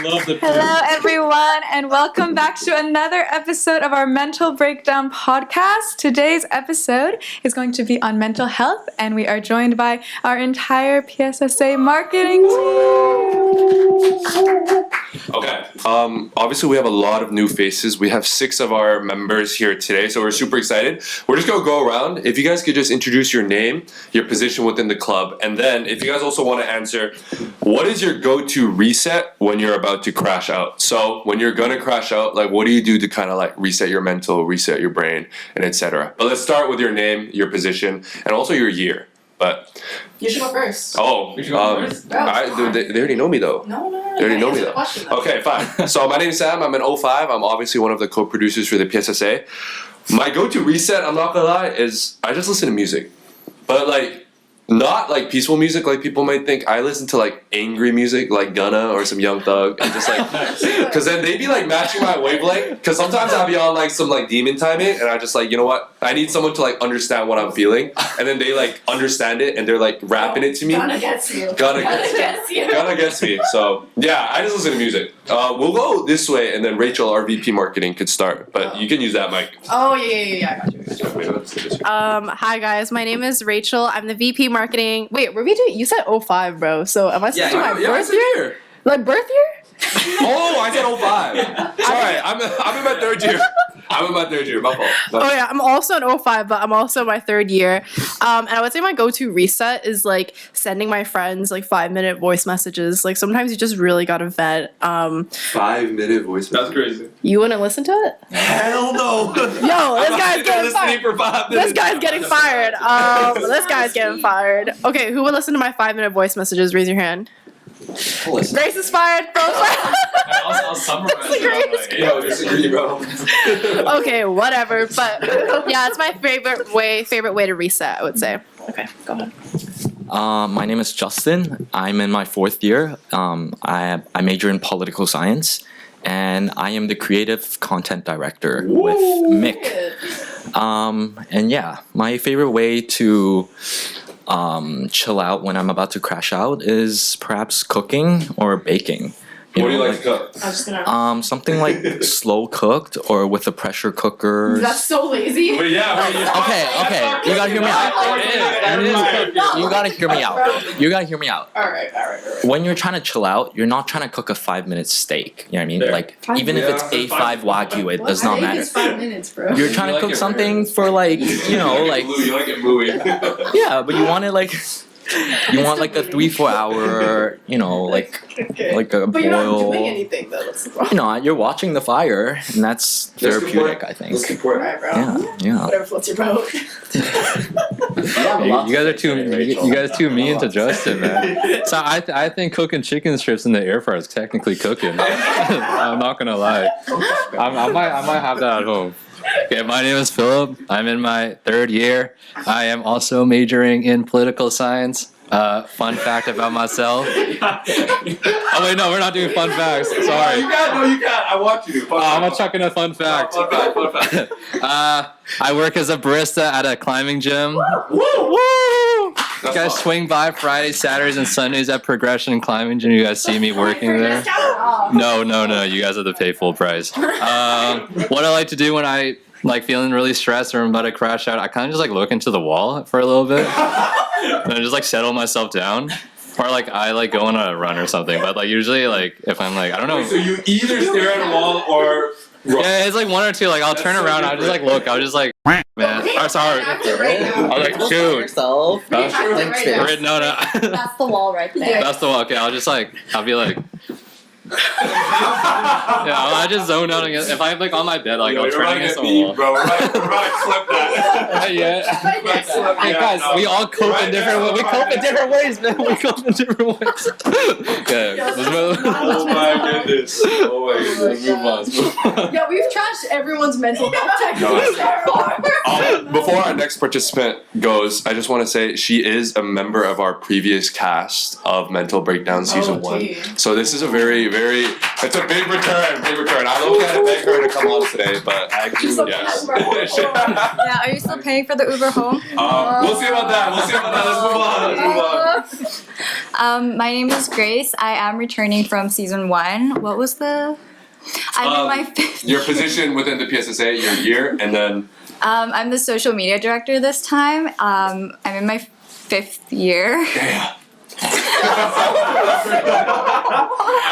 love the Hello, everyone, and welcome back to another episode of our Mental Breakdown podcast. Today's episode is going to be on mental health, and we are joined by our entire PSSA marketing team. Okay. Obviously, we have a lot of new faces. We have 6 of our members here today, so we're super excited. We're just going to go around. If you guys could just introduce your name, your position within the club, and then if you guys also want to answer, what is your go-to reset when you're about to crash out? So when you're going to crash out, like what do you do to kind of like reset your mental, reset your brain, and etc.? But let's start with your name, your position, and also your year. But you should go first. Oh, you should go first. They already know me though. No. They already know me though. Okay, fine. So my name's Sam. I'm an 05. I'm obviously one of the co-producers for the PSSA. My go-to reset, I'm not gonna lie, is I just listen to music, but like not like peaceful music like people might think. I listen to like angry music like Gunna or some Young Thug, and just like because then they be like matching my wavelength. Because sometimes I'll be on like some like demon timing, and I just like, you know what, I need someone to like understand what I'm feeling, and then they like understand it and they're like rapping it to me. Gunna gets you. Gunna gets me. So yeah, I just listen to music. We'll go this way, and then Rachel, our VP marketing, could start, but you can use that mic. Oh yeah. I got you. Hi guys, my name is Rachel. I'm the VP marketing. Wait, were we doing? You said 05, bro. So am I supposed to do my birth year? Like birth year? Oh, I said 05. Sorry, I'm in my third year. My fault. Oh yeah, I'm also in 05, but I'm also in my third year. And I would say my go-to reset is like sending my friends like 5-minute voice messages. Like sometimes you just really gotta vent. 5-minute voice message. That's crazy. You wouldn't listen to it? Hell no. Yo, this guy's getting fired. For 5 minutes. This guy's getting fired. This guy's getting fired. Okay, who would listen to my 5-minute voice messages? Raise your hand. Grace is fired, bro. I'll summarize it. Yo, disagree, bro. Okay, whatever. But yeah, it's my favorite way to reset, I would say. Okay, go ahead. My name is Justin. I'm in my 4th year. I major in political science, and I am the creative content director with Mick. And yeah, my favorite way to chill out when I'm about to crash out is perhaps cooking or baking. What do you like to cook? I was just gonna. Something like slow cooked or with a pressure cooker. That's so lazy. But yeah. Okay. You gotta hear me out. You gotta hear me out. All right. When you're trying to chill out, you're not trying to cook a 5-minute steak. You know what I mean? Fair. Like even if it's A5 Wagyu, it does not matter. It's 5 minutes, bro. You're trying to cook something for like, you know, like You like it mooey. yeah, but you want it like you want like a 3-4 hour, you know, like a But you're not boil. doing anything though. That's the problem. You know, you're watching the fire, and that's therapeutic, I think. That's important. All right, bro. Yeah. Whatever floats your boat. You guys are too mean to Justin, man. So I think cooking chicken strips in the air fryer is technically cooking. I'm not gonna lie. I might have that at home. Okay, my name is Philip. I'm in my 3rd year. I am also majoring in political science. Fun fact about myself. Oh wait, no, we're not doing fun facts. Sorry. You got. I want you to. I'm gonna chuck in a fun fact. Fun fact. I work as a barista at a climbing gym. Woo! You guys swing by Fridays, Saturdays, and Sundays at Progression Climbing Gym. You guys see me working there? No. You guys have to pay full price. What I like to do when I like feeling really stressed or I'm about to crash out, I kind of just like look into the wall for a little bit, and I just like settle myself down. Or like I like go on a run or something. But like usually like if I'm like I don't know. So you either stare at a wall or. Yeah, it's like one or two. Like I'll turn around, I'll just like look. I'll just like, man. I'm sorry. I'll like shoot. Yourself. Right, no. That's the wall right there. That's the wall. Okay, I'll be like. Yeah, I just zone out against. If I'm like on my bed, like I'll turn against the wall. Bro, we're about to clip that. Yeah. Hey guys, we all cope in different ways. We cope in different ways, man. We cope in different ways. Yeah. Oh my goodness. Move on. Yeah, we've trashed everyone's mental health techniques. Before our next participant goes, I just want to say she is a member of our previous cast of Mental Breakdown Season 1. So this is a very, it's a big return. I don't want to beg her to come on today, but I do, yes. Yeah, are you still paying for the Uber home? We'll see about that. Let's move on. My name is Grace. I am returning from season 1. What was the? I'm in my fifth. Your position within the PSSA, your year, and then. I'm the social media director this time. I'm in my 5th year. Damn. I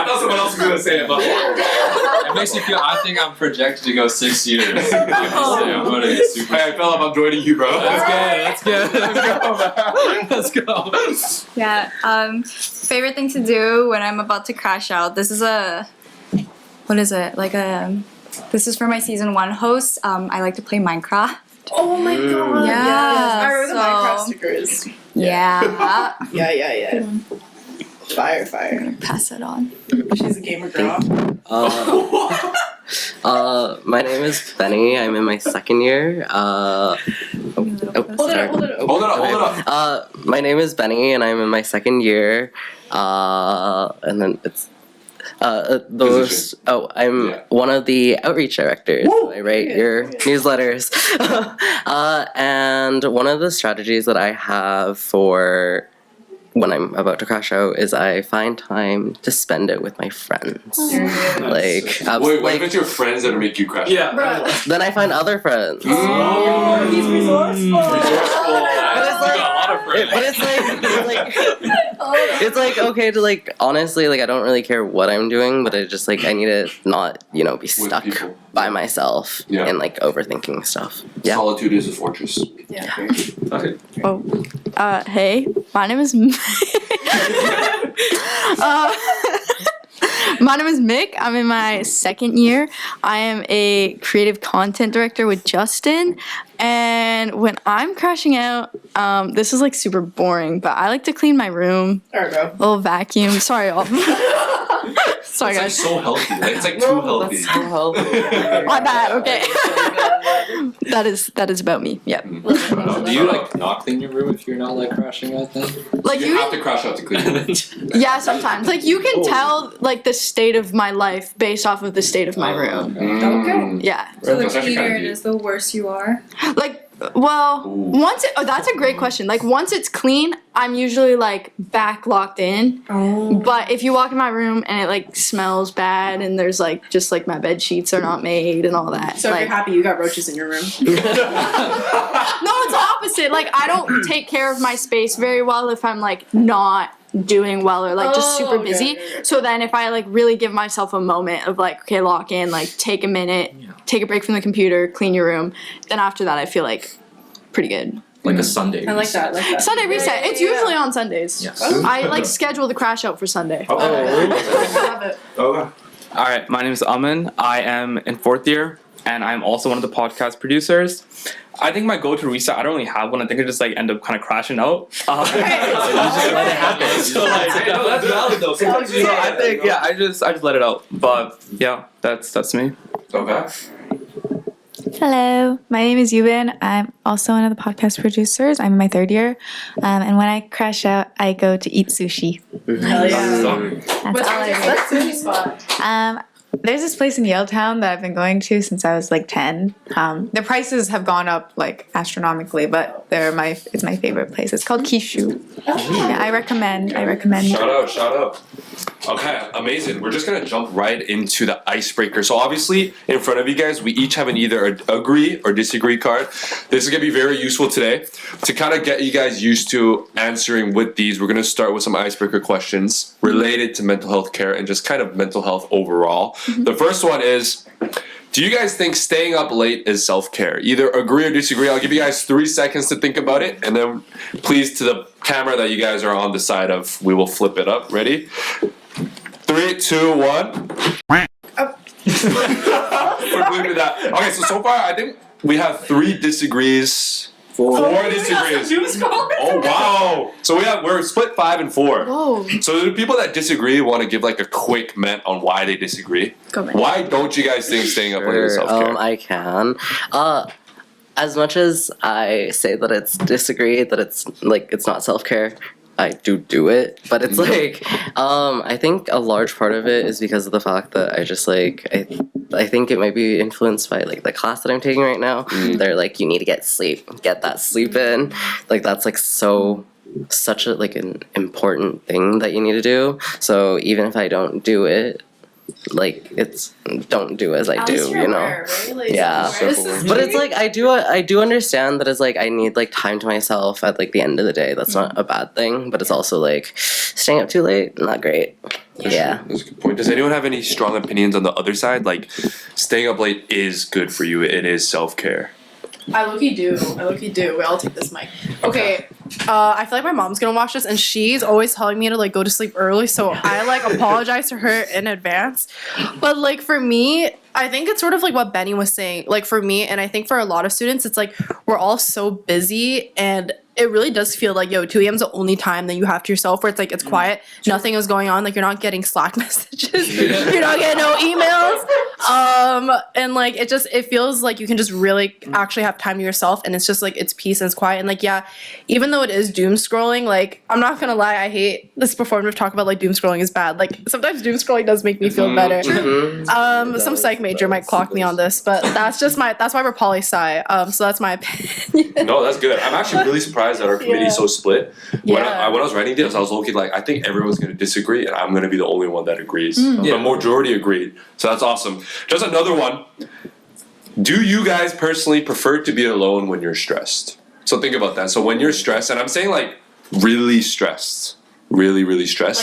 thought someone else was gonna say it, but It makes me feel. I think I'm projected to go 6 years. I'm gonna get super. hey, Philip, I'm joining you, bro. Let's go, man. Let's go. Yeah. Favorite thing to do when I'm about to crash out. This is what is it? This is for my season 1 host. I like to play Minecraft. Oh my god. Yeah, Yes. I remember the so- Minecraft stickers. Yeah. Yeah. Fire. Pass it on. She's a gamer girl. My name is Benny. I'm in my 2nd year. Hold it up. My name is Benny, and I'm in my 2nd year. And then it's those. Oh, I'm one of the outreach directors. So I write your newsletters. And one of the strategies that I have for when I'm about to crash out is I find time to spend it with my friends. Like, Wait, what if it's your friends that make you crash? Yeah. then I find other friends. Oh, he's resourceful. But it's like okay to like honestly like I don't really care what I'm doing, but I just like I need to not be stuck people. by myself Yeah. and like overthinking stuff. Yeah. Solitude is a fortress. Okay. Hey, my name is my name is Mick. I'm in my 2nd year. I am a creative content director with Justin. And when I'm crashing out, this is like super boring, but I like to clean my room. There we go. A little vacuum. Sorry, all. Sorry, It's like guys. so healthy. Like, it's like too healthy. My bad. Okay. that is about me. Yep. Do you like not clean your room if you're not like crashing out then? Like You have to crash out to clean it. Yeah, sometimes. Like you can tell like the state of my life based off of the state of my room. Okay. Yeah. So the That's actually kinda cleaner it deep. is, the worse you are. Like once that's a great question. Like once it's clean, I'm usually like back locked in. Oh. But if you walk in my room and it like smells bad and there's like just like my bed sheets are not made and all that. So if like, you're happy you got roaches in your room. no, it's the opposite. Like I don't take care of my space very well if I'm like not doing well or like just super okay, busy. okay. So then if I like really give myself a moment of like, okay, lock in, like take a minute, take a break from the computer, clean your room, then after that I feel like pretty good. Like a Sunday. I like that. Sunday reset. It's usually on Sundays. Yes. I like schedule the crash out for Sunday. Oh. Love it. Okay. All right, my name is Aman. I am in 4th year, and I'm also one of the podcast producers. I think my go-to reset, I don't really have one. I think I just like end up kind of crashing out. You just let it happen. So like, No, that's valid though. Sometimes you so I think I just let it out. But yeah, that's me. Okay. Hello, my name is Yubin. I'm also one of the podcast producers. I'm in my 3rd year. And when I crash out, I go to eat sushi. Hell yeah. That's all I do. What's sushi spot? There's this place in Yaletown that I've been going to since I was like 10. The prices have gone up like astronomically, but it's my favorite place. It's called Kishu. Yeah, I recommend. Shout out. Okay, amazing. We're just gonna jump right into the icebreaker. So obviously, in front of you guys, we each have an either agree or disagree card. This is gonna be very useful today. To kind of get you guys used to answering with these, we're gonna start with some icebreaker questions related to mental health care and just kind of mental health overall. The first one is, do you guys think staying up late is self-care? Either agree or disagree. I'll give you guys 3 seconds to think about it, and then please to the camera that you guys are on the side of, we will flip it up. Ready? 3, 2, 1. We're bleeping that. Okay, so far I think we have 3 disagrees. 4 disagrees. Oh wow! So we're split 5 and 4. Whoa. So the people that disagree want to give like a quick ment on why they disagree. Go, man. Why don't you guys think staying up late is self-care? I can. As much as I say that it's disagree, that it's like it's not self-care, I do it, but it's like I think a large part of it is because of the fact that I just like I think it might be influenced by like the class that I'm taking right now. They're like, you need to get that sleep in. Like that's like so such an important thing that you need to do. So even if I don't do it, like it's don't do as I At do, least you're you know. aware, right? Like, Yeah. self-aware. But it's like I do understand that it's like I need like time to myself at like the end of the day. That's not a bad thing, but it's also like staying up too late, not great. Yeah. That's a good point. Does anyone have any strong opinions on the other side? Like, staying up late is good for you. It is self-care. I low-key do. Wait, I'll take this mic. Okay. I feel like my mom's gonna watch this, and she's always telling me to like go to sleep early. So I like apologize to her in advance. But like for me, I think it's sort of like what Benny was saying. Like for me, and I think for a lot of students, it's like we're all so busy, and it really does feel like 2 a.m. is the only time that you have to yourself where it's like it's quiet, nothing is going on. Like you're not getting Slack messages, you're not getting no emails. And like it feels like you can just really actually have time to yourself, and it's just like it's peace and it's quiet. And like even though it is doom scrolling, like I'm not gonna lie, I hate this performative talk about like doom scrolling is bad. Like sometimes doom scrolling does make me feel better. Some psych major might clock me on this, but that's why we're poli sci. So that's my opinion. No, that's good. I'm actually really surprised that our committee is so split. When I was writing this, I was looking like I think everyone's going to disagree, and I'm going to be the only one that agrees. The majority agreed, so that's awesome. Just another one. Do you guys personally prefer to be alone when you're stressed? So think about that. So when you're stressed, and I'm saying like really stressed, really stressed,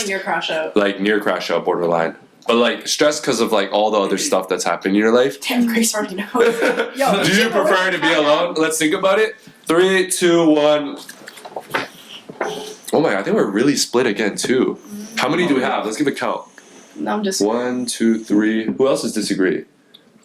Like near crash out, borderline. But like stressed because of like all the other stuff that's happened in your life. Damn, Grace already knows. Do you prefer to be alone? Let's think about it. 3, 2, 1. Oh my god, I think we're really split again too. How many do we have? Let's give a count. No, I'm just. 1, 2, 3. Who else does disagree?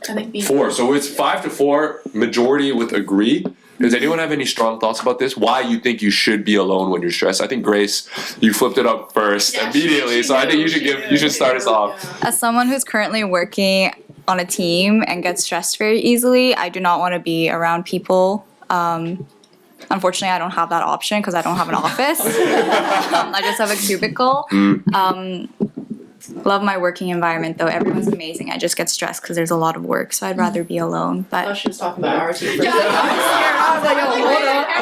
I think 4. So it's 5 to 4. Majority with agree. Does anyone have any strong thoughts about this? Why you think you should be alone when you're stressed? I think Grace, you flipped it up first immediately. So I think you should start us off. As someone who's currently working on a team and gets stressed very easily, I do not want to be around people. Unfortunately, I don't have that option because I don't have an office. I just have a cubicle. Love my working environment though. Everyone's amazing. I just get stressed because there's a lot of work, so I'd rather be alone. But she was talking about our team. I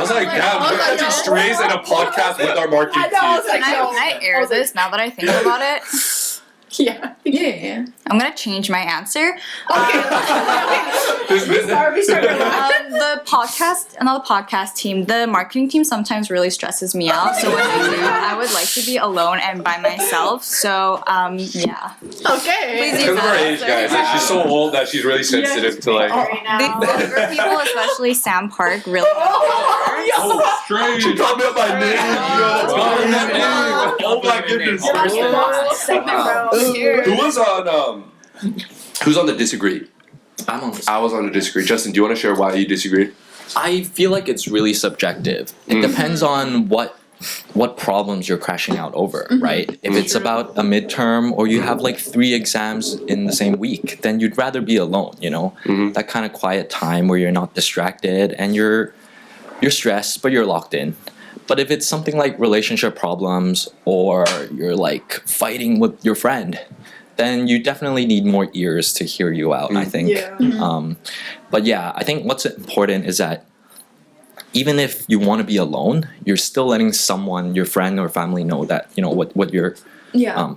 was like, damn, we're catching strays in a podcast with our marketing team. can I air this now that I think about it? Yeah. I'm gonna change my answer. The podcast, another podcast team, the marketing team sometimes really stresses me out. So when I do, I would like to be alone and by myself. So yeah. Okay. Please Because use of her that age, answer. guys. Like, she's so old that she's really sensitive to like. The younger people, especially Sam Park, really. Oh, strange. She called me up by name. Oh my goodness. Who's on the disagree? I was on the disagree. Justin, do you want to share why you disagreed? I feel like it's really subjective. It depends on what problems you're crashing out over, right? If it's about a midterm or you have like 3 exams in the same week, then you'd rather be alone, you know? That kind of quiet time where you're not distracted and you're stressed, but you're locked in. But if it's something like relationship problems or you're like fighting with your friend, then you definitely need more ears to hear you out, I think. But yeah, I think what's important is that even if you want to be alone, you're still letting someone, your friend or family know that, you know, what you're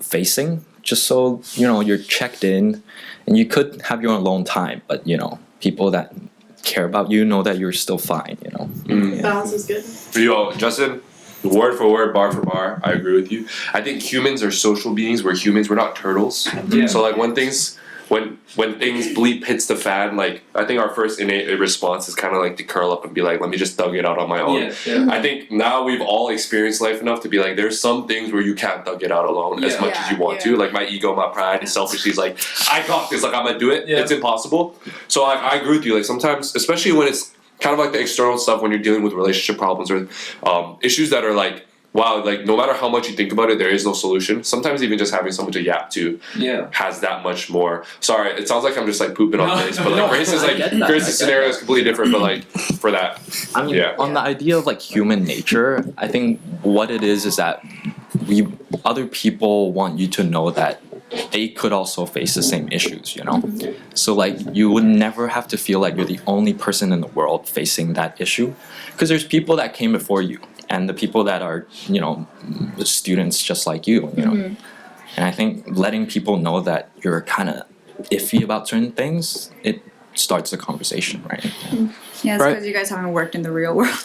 facing, just so, you know, you're checked in and you could have your own alone time, but, you know, people that care about you know that you're still fine, you know. Balance is good. For you, Justin, word for word, bar for bar, I agree with you. I think humans are social beings. We're humans. We're not turtles. So like when things bleep hits the fan, like I think our first innate response is kind of like to curl up and be like, let me just thug it out on my own. I think now we've all experienced life enough to be like, there's some things where you can't thug it out alone as much as you want to. Like my ego, my pride, selfishly is like, I got this. Like I'm gonna do it. It's impossible. So I agree with you. Like sometimes, especially when it's kind of like the external stuff, when you're dealing with relationship problems or issues that are like, wow, like no matter how much you think about it, there is no solution. Sometimes even just having someone to yap to has that much more. Sorry, it sounds like I'm just like pooping on Grace, but like Grace is like Grace's scenario is completely different, but like for that. I mean, on the idea of like human nature, I think what it is that other people want you to know that they could also face the same issues, you know? So like you would never have to feel like you're the only person in the world facing that issue, because there's people that came before you and the people that are, the students just like you, you know. And I think letting people know that you're kind of iffy about certain things, it starts the conversation, right? Yeah, it's Right. because you guys haven't worked in the real world.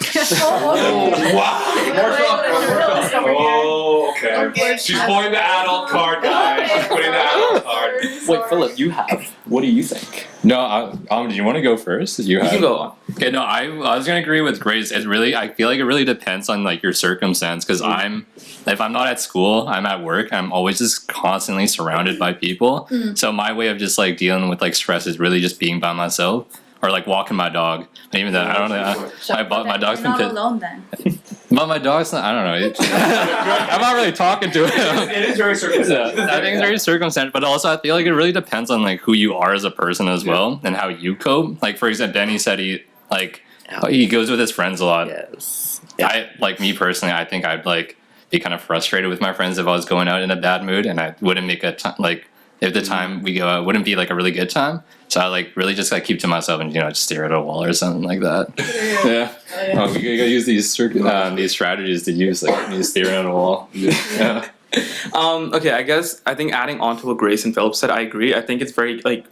Oh, okay. She's pulling the adult card, guys. She's putting the adult card. Wait, Philip, you have. What do you think? No, do you want to go first? You You can go on. Okay, no, I was gonna agree with Grace. I feel like it really depends on like your circumstance. Because if I'm not at school, I'm at work. I'm always just constantly surrounded by people. So my way of just like dealing with like stress is really just being by myself or like walking my dog. And even then, I don't know. My dog's been You're not pissed. alone then. But my dog's not. I don't know. I'm not really talking to him. It is very circumstantial. I think it's very circumstantial, but also I feel like it really depends on like who you are as a person as well and how you cope. Like for example, Benny said he goes with his friends a lot. Yes. I like me personally. I think I'd like be kind of frustrated with my friends if I was going out in a bad mood, and I wouldn't make like if the time we go out wouldn't be like a really good time. So I like really just like keep to myself and just stare at a wall or something like that. Yeah. Oh, you gotta use these strategies to use like you staring at a wall. Yeah. Okay, I think adding on to what Grace and Philip said, I agree. I think it's very like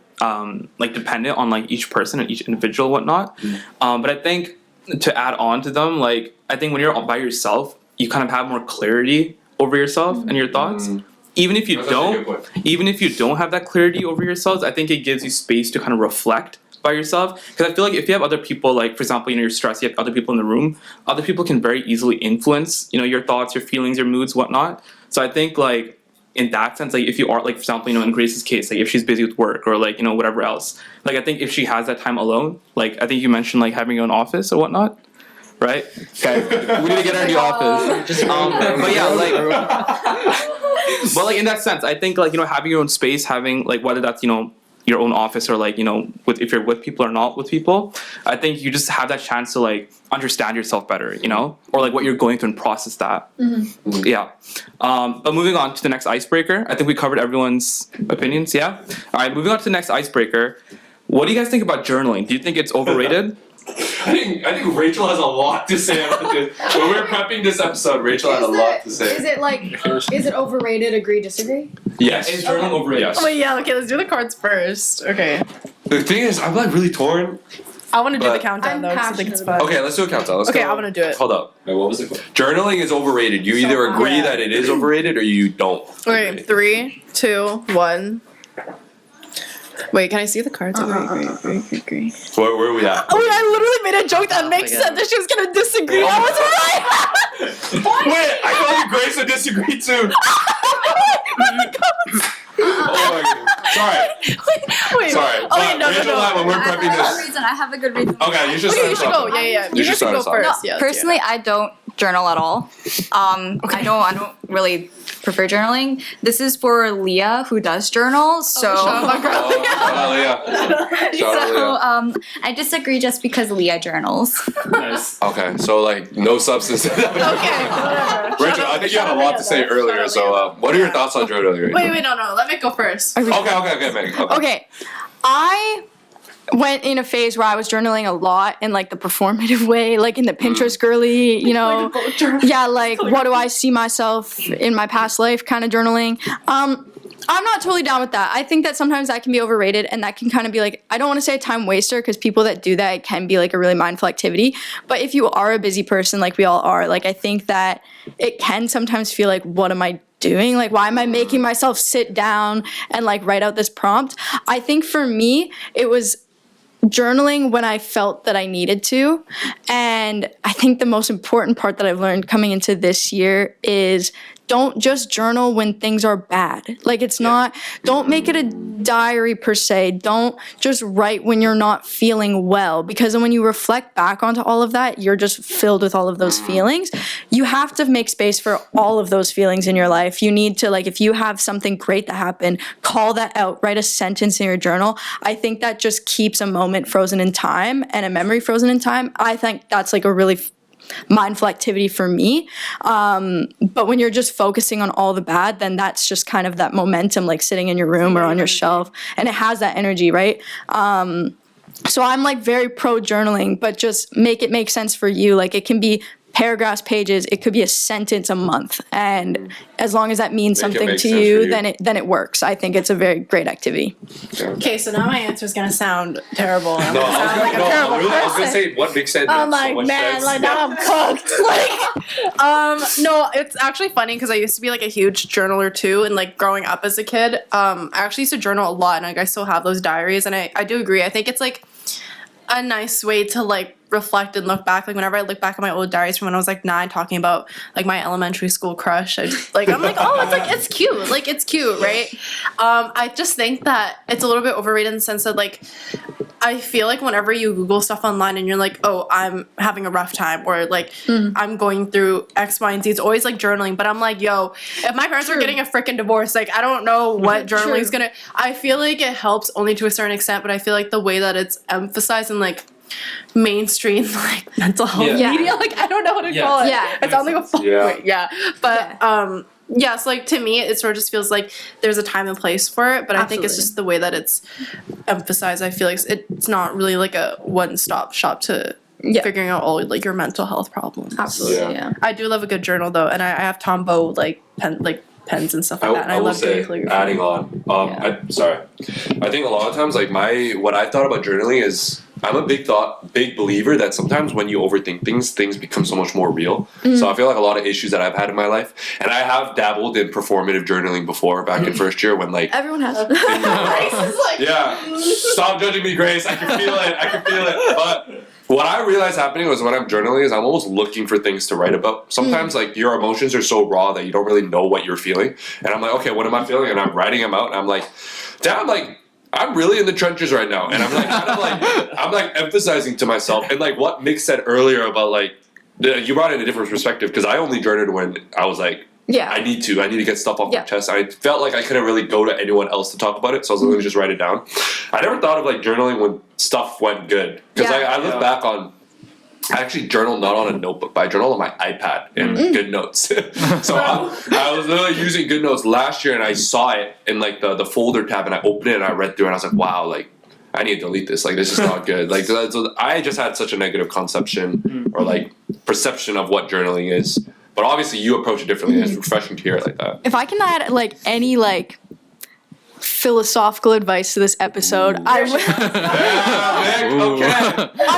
dependent on like each person and each individual and whatnot. But I think to add on to them, like I think when you're by yourself, you kind of have more clarity over yourself and your thoughts. Even if you don't have that clarity over yourselves, I think it gives you space to kind of reflect by yourself. Because I feel like if you have other people, like for example, you're stressed, you have other people in the room, other people can very easily influence, your thoughts, your feelings, your moods, whatnot. So I think like in that sense, like if you are like, for example, in Grace's case, like if she's busy with work or like, whatever else, like I think if she has that time alone, like I think you mentioned like having your own office or whatnot. Right? Okay. We need to get her in the office. But yeah, but like in that sense, I think like having your own space, having like whether that's your own office or like if you're with people or not with people, I think you just have that chance to like understand yourself better, or like what you're going through and process that. Yeah. But moving on to the next icebreaker, I think we covered everyone's opinions. Yeah. All right. Moving on to the next icebreaker. What do you guys think about journaling? Do you think it's overrated? I think Rachel has a lot to say about this. When we were prepping this episode, Rachel had a lot to say. Is it overrated? Agree, disagree? Yes. Is journaling overrated? Yes. Oh yeah. Okay, let's do the cards first. Okay. The thing is, I'm like really torn. I want to do the But- countdown though, because I think it's fun. Okay, let's do a countdown. Let's Okay, go. I wanna do it. Hold up. Wait, what was it called? Journaling is overrated. You either agree that it is overrated or you don't. Okay, 3, 2, 1. Wait, can I see the cards? Agree. Where are we at? Oh, I literally made a joke that makes sense that she was gonna disagree. I was right. Wait, I thought you Grace would disagree too. Oh my god. Sorry. Wait. Sorry. Oh wait, no. Rachel and I, when we're prepping this. I have a good reason. Okay, you should Okay, start you us should off. go. Yeah. You You should guys start can us go off. first. No, Yes, personally, I don't journal at all. I don't really prefer journaling. This is for Leah, who does journal. So, Oh, shout out Leah. Shout out Leah. I disagree just because Leah journals. Nice. Okay, so like no substance. Okay, whatever. Rachel, I think you had a lot to say earlier. So, what are your thoughts on journaling? Wait, no. Let me go first. Okay, Meg. Okay. Okay, I went in a phase where I was journaling a lot in like the performative way, like in the Pinterest girly, yeah, like what do I see myself in my past life kind of journaling. I'm not totally down with that. I think that sometimes that can be overrated, and that can kind of be like, I don't want to say a time waster, because people that do that, it can be like a really mindful activity. But if you are a busy person, like we all are, like I think that it can sometimes feel like, what am I doing? Like, why am I making myself sit down and like write out this prompt? I think for me, it was journaling when I felt that I needed to. And I think the most important part that I've learned coming into this year is don't just journal when things are bad. Like don't make it a diary per se. Don't just write when you're not feeling well, because then when you reflect back onto all of that, you're just filled with all of those feelings. You have to make space for all of those feelings in your life. You need to, like, if you have something great that happened, call that out, write a sentence in your journal. I think that just keeps a moment frozen in time and a memory frozen in time. I think that's like a really mindful activity for me. But when you're just focusing on all the bad, then that's just kind of that momentum, like sitting in your room or on your shelf, and it has that energy, right? So I'm like very pro journaling, but just make it make sense for you. Like it can be paragraphs, pages. It could be a sentence a month, and as long as that means Make it something make to sense you, for you. then it works. I think it's a very great activity. Okay, so now my answer is gonna sound terrible. I'm No, gonna sound like a I terrible was gonna person. say what makes sense. I'm like, man, like now I'm cooked. No, it's actually funny because I used to be like a huge journaler too, and like growing up as a kid, I actually used to journal a lot, and like I still have those diaries, and I do agree. I think it's like a nice way to like reflect and look back. Like whenever I look back at my old diaries from when I was like 9, talking about like my elementary school crush, I'm like, oh, it's cute. Like it's cute, right? I just think that it's a little bit overrated in the sense that like I feel like whenever you Google stuff online and you're like, oh, I'm having a rough time, or like I'm going through X, Y, and Z, it's always like journaling. But I'm like, yo, if my parents were getting a freaking divorce, like I don't know what journaling is gonna. I feel like it helps only to a certain extent, but I feel like the way that it's emphasized in like mainstream like mental health media, like I don't know how to call it. Yeah. It sounds like a fuck. Yeah. But yeah, so like to me it sort of just feels like there's a time and place for it, but I think it's just the way that it's emphasized. I feel like it's not really like a one-stop shop to figuring out all like your mental health problems. Absolutely, yeah. I do love a good journal though, and I have Tombow pens and stuff like that, and I will love doing say, calligraphy. adding on, I think a lot of times, like what I thought about journaling is, I'm a big believer that sometimes when you overthink things become so much more real. So I feel like a lot of issues that I've had in my life, and I have dabbled in performative journaling before, back in first year when like, Everyone has. yeah, stop judging me, Grace. I can feel it. But what I realized happening was when I'm journaling is I'm almost looking for things to write about. Sometimes like your emotions are so raw that you don't really know what you're feeling. And I'm like, okay, what am I feeling? And I'm writing them out, and I'm like, damn, like I'm really in the trenches right now. And I'm like kind of like I'm like emphasizing to myself, and like what Mick said earlier about like you brought in a different perspective, because I only journaled when I was like, I need to get stuff off my chest. I felt like I couldn't really go to anyone else to talk about it, so I was going to just write it down. I never thought of like journaling when stuff went good, because I look back on, I actually journal not on a notebook, but I journal on my iPad in Good Notes. So I was literally using Good Notes last year, and I saw it in like the folder tab, and I opened it and I read through it, and I was like, wow, like I need to delete this. Like this is not good. Like so I just had such a negative conception or like perception of what journaling is. But obviously you approach it differently, and it's refreshing to hear it like that. If I can add like any like philosophical advice to this episode, I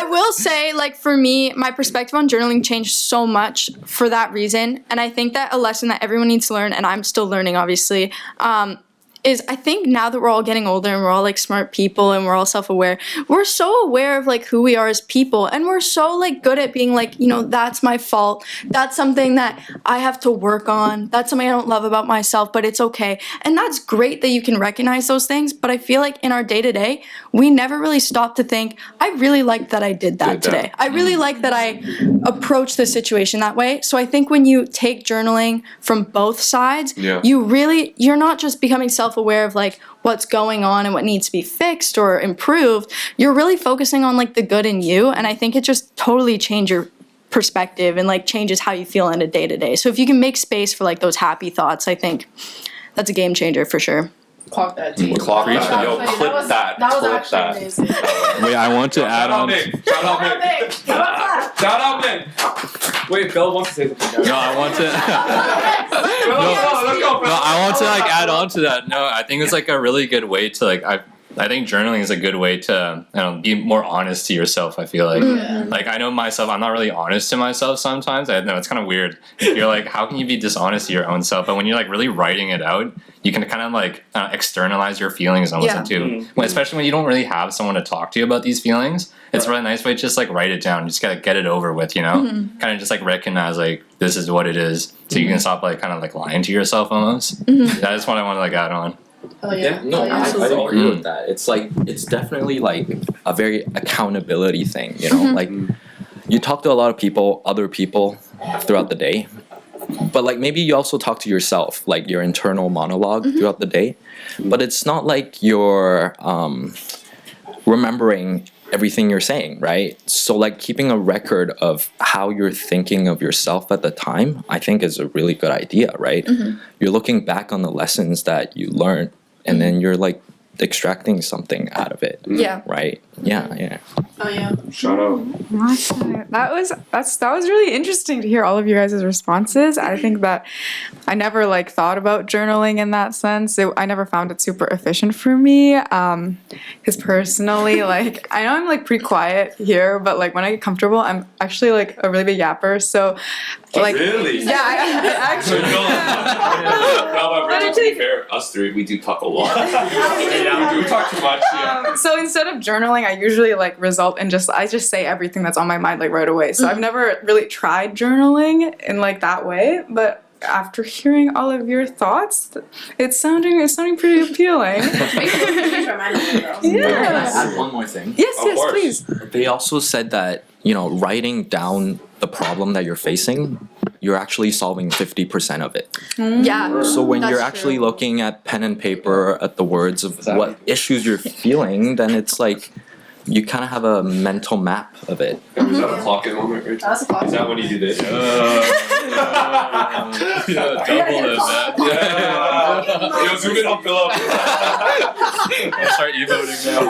will say, like for me, my perspective on journaling changed so much for that reason. And I think that a lesson that everyone needs to learn, and I'm still learning obviously, is I think now that we're all getting older and we're all like smart people and we're all self-aware, we're so aware of like who we are as people, and we're so like good at being like, you know, that's my fault, that's something that I have to work on, that's something I don't love about myself, but it's okay. And that's great that you can recognize those things, but I feel like in our day-to-day we never really stop to think, I really like that I did that today. I really like that I approached the situation that way. So I think when you take journaling from both sides, you're not just becoming self-aware of like what's going on and what needs to be fixed or improved. You're really focusing on like the good in you, and I think it just totally changes your perspective and like changes how you feel in a day-to-day. So if you can make space for like those happy thoughts, I think that's a game changer for sure. Clock that, team. Clock that. Yo, clip that. That was Clip actually that. amazing. Wait, I want to add on. Shout out Mick. Shout out Mick. Wait, Bill wants to say something. No, I want to. Let's go. No, I want to like add on to that. No, I think it's like a really good way to like I think journaling is a good way to be more honest to yourself. I feel like like I know myself, I'm not really honest to myself sometimes. I know it's kind of weird. You're like, how can you be dishonest to your own self? But when you're like really writing it out, you can kind of like externalize your feelings almost too. Especially when you don't really have someone to talk to you about these feelings. It's a really nice way to just like write it down. You just gotta get it over with, you know? Kind of just like recognize like this is what it is. So you can stop like kind of like lying to yourself almost. That's what I want to like add on. I agree with that. It's like it's definitely like a very accountability thing, you know? Like you talk to a lot of people, other people throughout the day, but like maybe you also talk to yourself, like your internal monologue throughout the day, but it's not like you're remembering everything you're saying, right? So like keeping a record of how you're thinking of yourself at the time, I think is a really good idea, right? You're looking back on the lessons that you learned, and then you're like extracting something out of it. Yeah. Right? Yeah. Oh yeah. Shout out. That was really interesting to hear all of you guys' responses. I think that I never like thought about journaling in that sense. I never found it super efficient for me. Because personally, like I know I'm like pretty quiet here, but like when I get comfortable, I'm actually like a really big yapper. So like Really? yeah, I actually No, but to be fair, us three, we do talk a lot. We do talk too much. Yeah. So instead of journaling, I usually like result in I just say everything that's on my mind like right away. So I've never really tried journaling in like that way, but after hearing all of your thoughts, it's sounding pretty appealing. Can I add one more thing? Yes, Of course. please. They also said that, writing down the problem that you're facing, you're actually solving 50% of it. Yeah. So when That's you're actually true. looking at pen and paper at the words of what issues you're feeling, then it's like you kind of have a mental map of it. Was that a clocking moment, Rachel? That was a clock. Is that when you do this? Double it, man. Yeah. Yo, zoom in on Philip. I'll start emoting now.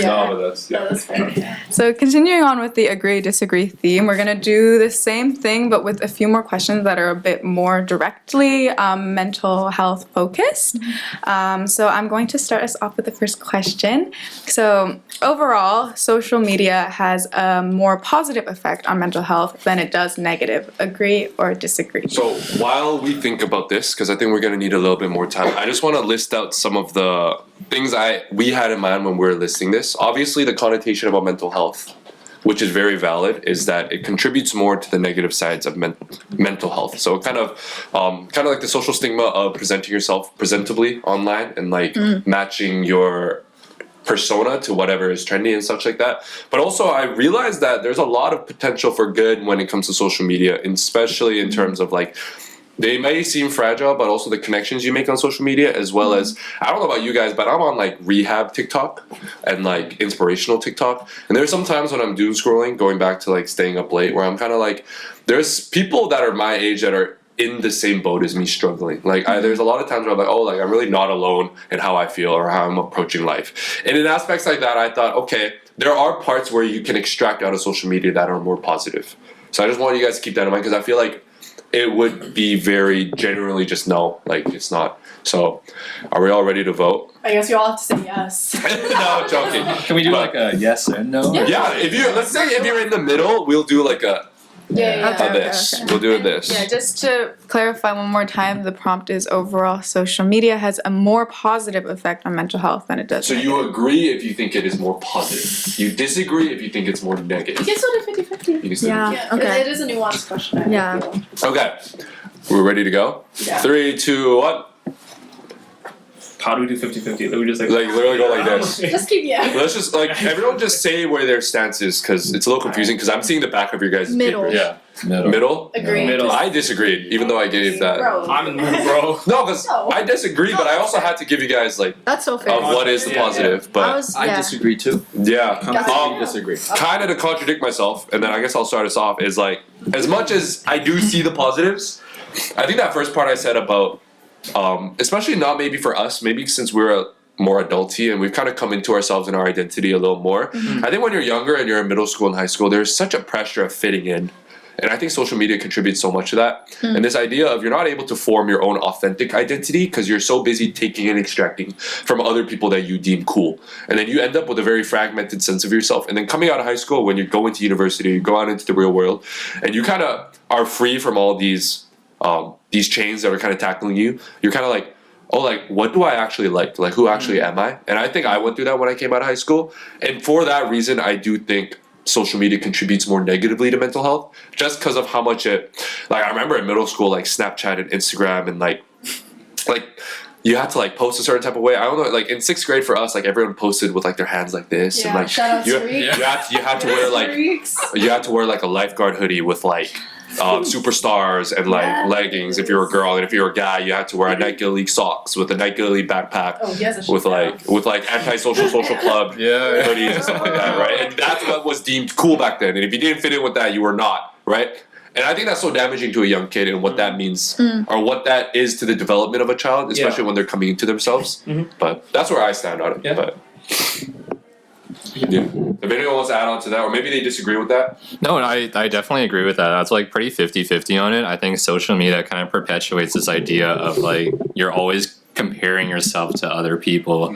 No, but that's No, that's fair. So continuing on with the agree disagree theme, we're gonna do the same thing but with a few more questions that are a bit more directly mental health focused. So I'm going to start us off with the first question. So overall, social media has a more positive effect on mental health than it does negative. Agree or disagree? So while we think about this, because I think we're gonna need a little bit more time, I just want to list out some of the things we had in mind when we were listing this. Obviously, the connotation about mental health, which is very valid, is that it contributes more to the negative sides of mental health. So kind of like the social stigma of presenting yourself presentably online and like matching your persona to whatever is trendy and such like that. But also I realized that there's a lot of potential for good when it comes to social media, especially in terms of like they may seem fragile, but also the connections you make on social media, as well as, I don't know about you guys, but I'm on like rehab TikTok and like inspirational TikTok. And there's some times when I'm doom scrolling, going back to like staying up late, where I'm kind of like, there's people that are my age that are in the same boat as me struggling. Like there's a lot of times where I'm like, oh, like I'm really not alone in how I feel or how I'm approaching life. And in aspects like that, I thought, okay, there are parts where you can extract out of social media that are more positive. So I just want you guys to keep that in mind, because I feel like it would be very generally just no, like it's not. So are we all ready to vote? I guess you all have to say yes. No, joking. Can we do But- like a yes and no? Yeah, let's say if you're in the middle, we'll do like a Okay, this. okay. We'll do this. Yeah, just to clarify one more time, the prompt is overall social media has a more positive effect on mental health than it does. So you agree if you think it is more positive. You disagree if you think it's more negative. You can still do 50-50. You can still Yeah. Yeah, Okay. it is a nuanced question. I Yeah. feel. Okay. We're ready to go? Yeah. 3, 2, 1. How do we do 50-50? Like we just Like literally go like this. Just keep Let's just like everyone just say where their stance is, because it's a little confusing, because I'm seeing the back of your guys' Middle. papers. Yeah. Middle. Middle? Agree. Middle. I disagreed, even though I gave that. Bro. I'm in the middle, bro. No, because No. I disagree, but I also had to give you guys like That's so fair. of what is the Yeah, yeah. positive. But I disagree too. yeah, Completely disagree. kind of to contradict myself, and then I guess I'll start us off, is like, as much as I do see the positives, I think that first part I said about, especially not maybe for us, maybe since we're more adulty and we've kind of come into ourselves and our identity a little more. I think when you're younger and you're in middle school and high school, there's such a pressure of fitting in. And I think social media contributes so much to that. And this idea of you're not able to form your own authentic identity because you're so busy taking and extracting from other people that you deem cool. And then you end up with a very fragmented sense of yourself. And then coming out of high school, when you go into university, you go out into the real world, and you kind of are free from all these chains that are kind of tackling you. You're kind of like, oh, like, what do I actually like? Like, who actually am I? And I think I went through that when I came out of high school. And for that reason, I do think social media contributes more negatively to mental health, just because of how much it, like, I remember in middle school, like Snapchat and Instagram, and like you had to like post a certain type of way. I don't know, like in 6th grade for us, like everyone posted with like their hands like this, and like shout out you, to you had to wear like you had to wear like a lifeguard hoodie with like superstars and like leggings if you were a girl, and if you were a guy, you had to wear a Nike League socks with a Nike League backpack Oh, yes, with like anti-social social club Yeah. hoodies and stuff like that, right? And that's what was deemed cool back then. And if you didn't fit in with that, you were not, right? And I think that's so damaging to a young kid and what that means or what that is to the development of a child, especially when they're coming into themselves. But that's where I stand on it. But yeah. If anyone wants to add on to that, or maybe they disagree with that. No, I definitely agree with that. That's like pretty 50-50 on it. I think social media kind of perpetuates this idea of like you're always comparing yourself to other people,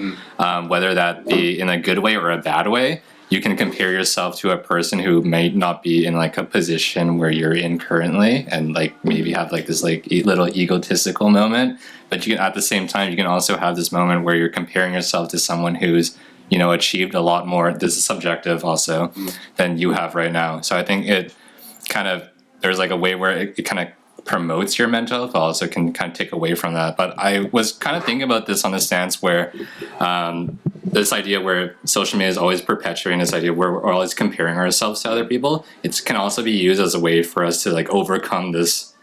whether that be in a good way or a bad way. You can compare yourself to a person who may not be in like a position where you're in currently, and like maybe have like this like little egotistical moment. But you can, at the same time, you can also have this moment where you're comparing yourself to someone who's, you know, achieved a lot more. This is subjective also than you have right now. So I think it kind of, there's like a way where it kind of promotes your mental health, but also can kind of take away from that. But I was kind of thinking about this on the stance where this idea where social media is always perpetuating this idea where we're always comparing ourselves to other people. It can also be used as a way for us to like overcome this.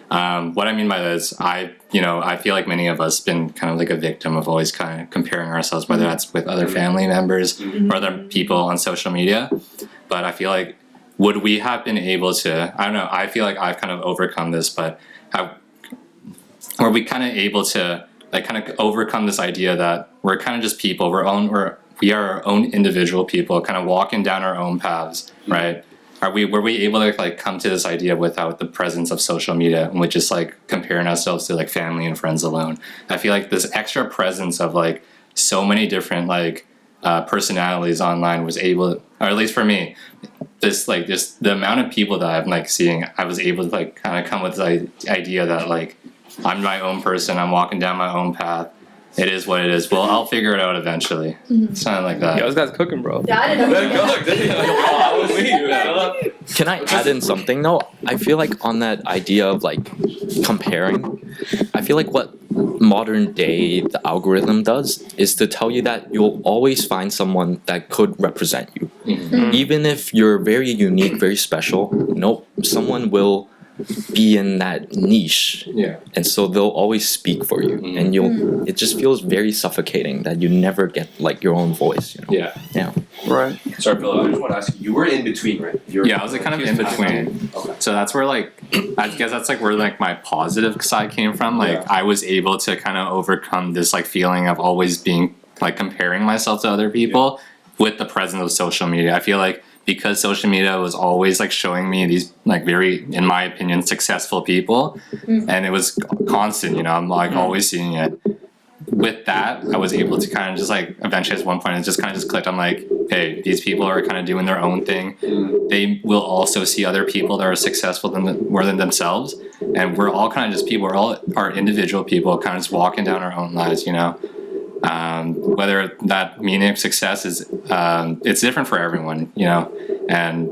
What I mean by that is I feel like many of us been kind of like a victim of always kind of comparing ourselves, whether that's with other family members or other people on social media. But I feel like, would we have been able to, I don't know, I feel like I've kind of overcome this, but were we kind of able to like kind of overcome this idea that we're kind of just people, we are our own individual people kind of walking down our own paths, right? Were we able to like come to this idea without the presence of social media and with just like comparing ourselves to like family and friends alone? I feel like this extra presence of like so many different like personalities online was able, or at least for me, this like just the amount of people that I'm like seeing, I was able to like kind of come with this idea that like I'm my own person, I'm walking down my own path. It is what it is. Well, I'll figure it out eventually. Something like that. Yo, this guy's cooking, bro. Can Can I add in something though? I feel like on that idea of like comparing, I feel like what modern day the algorithm does is to tell you that you'll always find someone that could represent you. Even if you're very unique, very special, someone will be in that niche, and so they'll always speak for you, and it just feels very suffocating that you never get like your own voice, you know? Right. Sorry, Phil, I just want to ask you were in between, right? I was like kind of in between. Okay. So that's where like, I guess that's like where like my positive side came from. Like I was able to kind of overcome this like feeling of always being like comparing myself to other people with the presence of social media. I feel like because social media was always like showing me these like very, in my opinion, successful people, and it was constant, you know, I'm like always seeing it. With that, I was able to kind of just like eventually at one point it just kind of just clicked. I'm like, hey, these people are kind of doing their own thing. They will also see other people that are successful more than themselves, and we're all kind of just people. We're all our individual people, kind of just walking down our own lives, you know. Whether that meaning of success is, it's different for everyone, you know, and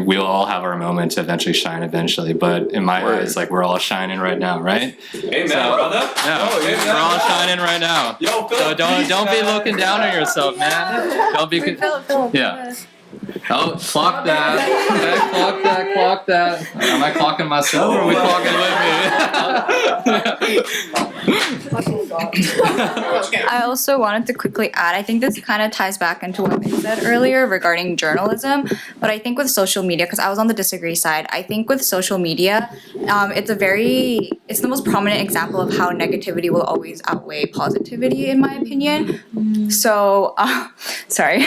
we'll all have our moment to eventually shine eventually, but in my eyes, like we're all shining right now, right? Amen, brother. We're all shining right now. Yo, Phil, so don't be looking down on yourself, man. Don't be, yeah. Oh, clock that. Okay, clock that. Am I clocking myself or are we clocking with me? I also wanted to quickly add, I think this kind of ties back into what Mick said earlier regarding journalism, but I think with social media, because I was on the disagree side, I think with social media, it's the most prominent example of how negativity will always outweigh positivity, in my opinion. So, sorry.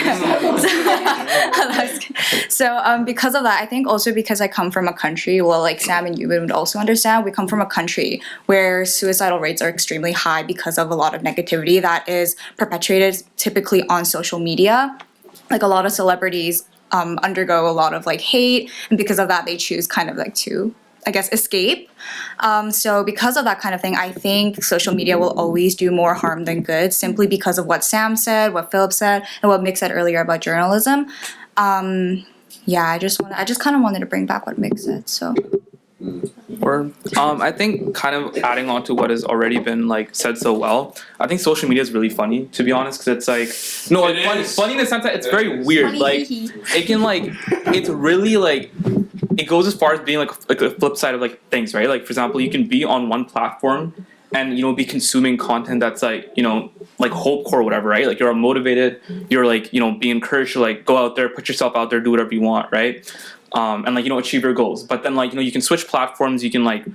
So because of that, I think also because I come from a country, well, like Sam and you would also understand, we come from a country where suicidal rates are extremely high because of a lot of negativity that is perpetuated typically on social media. Like a lot of celebrities undergo a lot of like hate, and because of that, they choose kind of like to, I guess, escape. So because of that kind of thing, I think social media will always do more harm than good, simply because of what Sam said, what Philip said, and what Mick said earlier about journalism. I just kind of wanted to bring back what Mick said. So. I think kind of adding on to what has already been like said so well, I think social media is really funny, to be honest, because it's like funny in the sense that it's very weird. Funny. Like it can like it's really like it goes as far as being like a flip side of like things, right? Like for example, you can be on one platform and be consuming content that's like like hopecore or whatever, right? Like you're motivated, you're like be encouraged to like go out there, put yourself out there, do whatever you want, right? and like achieve your goals. But then like you can switch platforms, you can like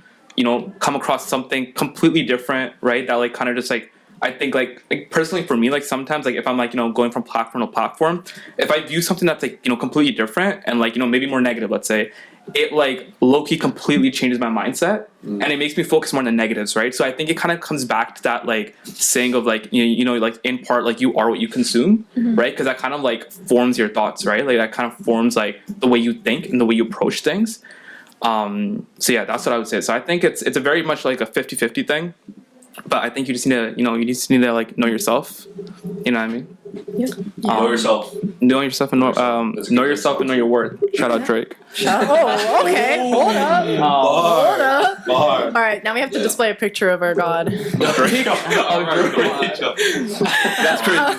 come across something completely different, right? That like kind of just like I think like personally for me, like sometimes like if I'm like going from platform to platform, if I view something that's like completely different and like maybe more negative, let's say, it like low-key completely changes my mindset and it makes me focus more on the negatives, right? So I think it kind of comes back to that like saying of like like in part like you are what you consume, right? Because that kind of like forms your thoughts, right? Like that kind of forms like the way you think and the way you approach things. So yeah, that's what I would say. So I think it's a very much like a 50-50 thing, but I think you just need to like know yourself. You know what I mean? Know yourself. Know yourself and know yourself and know your worth. Shout out Drake. Oh, okay. Hold up. Hold up. Bar. All right, now we have to display a picture of our God. Drake. That's crazy.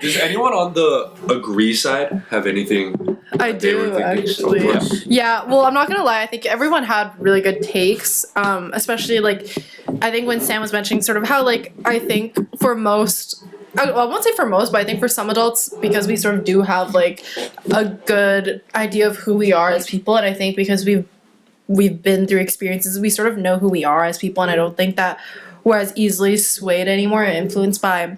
Does anyone on the agree side have anything? I they were do thinking so actually. far? Yeah, well, I'm not gonna lie. I think everyone had really good takes, especially like I think when Sam was mentioning sort of how like I think for most. I won't say for most, but I think for some adults, because we sort of do have like a good idea of who we are as people, and I think because we've been through experiences, we sort of know who we are as people, and I don't think that we're as easily swayed anymore and influenced by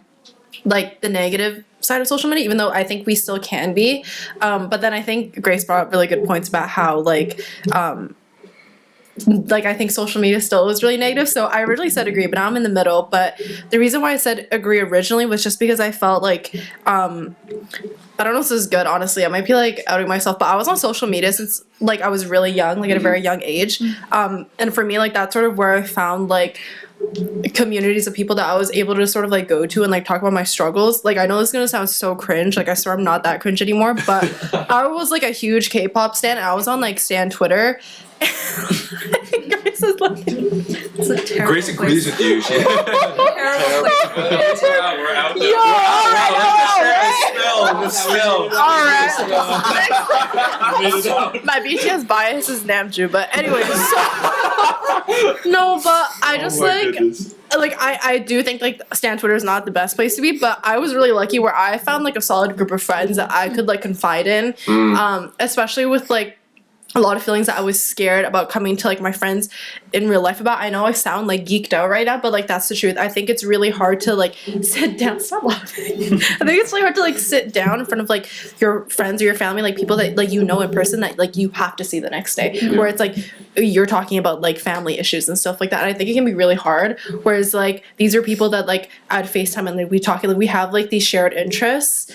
like the negative side of social media, even though I think we still can be. But then I think Grace brought up really good points about how like I think social media still was really negative. So I originally said agree, but now I'm in the middle. But the reason why I said agree originally was just because I felt like I don't know if this is good, honestly. I might be like outing myself, but I was on social media since like I was really young, like at a very young age. And for me, like that's sort of where I found like communities of people that I was able to sort of like go to and like talk about my struggles. Like I know this is gonna sound so cringe, like I swear I'm not that cringe anymore, but I was like a huge K-pop stan and I was on like stan Twitter. Grace is like, it's a terrible Grace agrees with you. She Terrible. We're out there. All right. My BTS bias is Namjoon, but anyways. No, but I just I do think like Stan Twitter is not the best place to be, but I was really lucky where I found like a solid group of friends that I could like confide in, especially with like a lot of feelings that I was scared about coming to like my friends in real life about. I know I sound like geeked out right now, but like that's the truth. I think it's really hard to like sit down. Stop laughing. I think it's really hard to like sit down in front of like your friends or your family, like people that like in person that like you have to see the next day. Where it's like you're talking about like family issues and stuff like that. And I think it can be really hard. Whereas like these are people that like I'd FaceTime and like we talk, like we have like these shared interests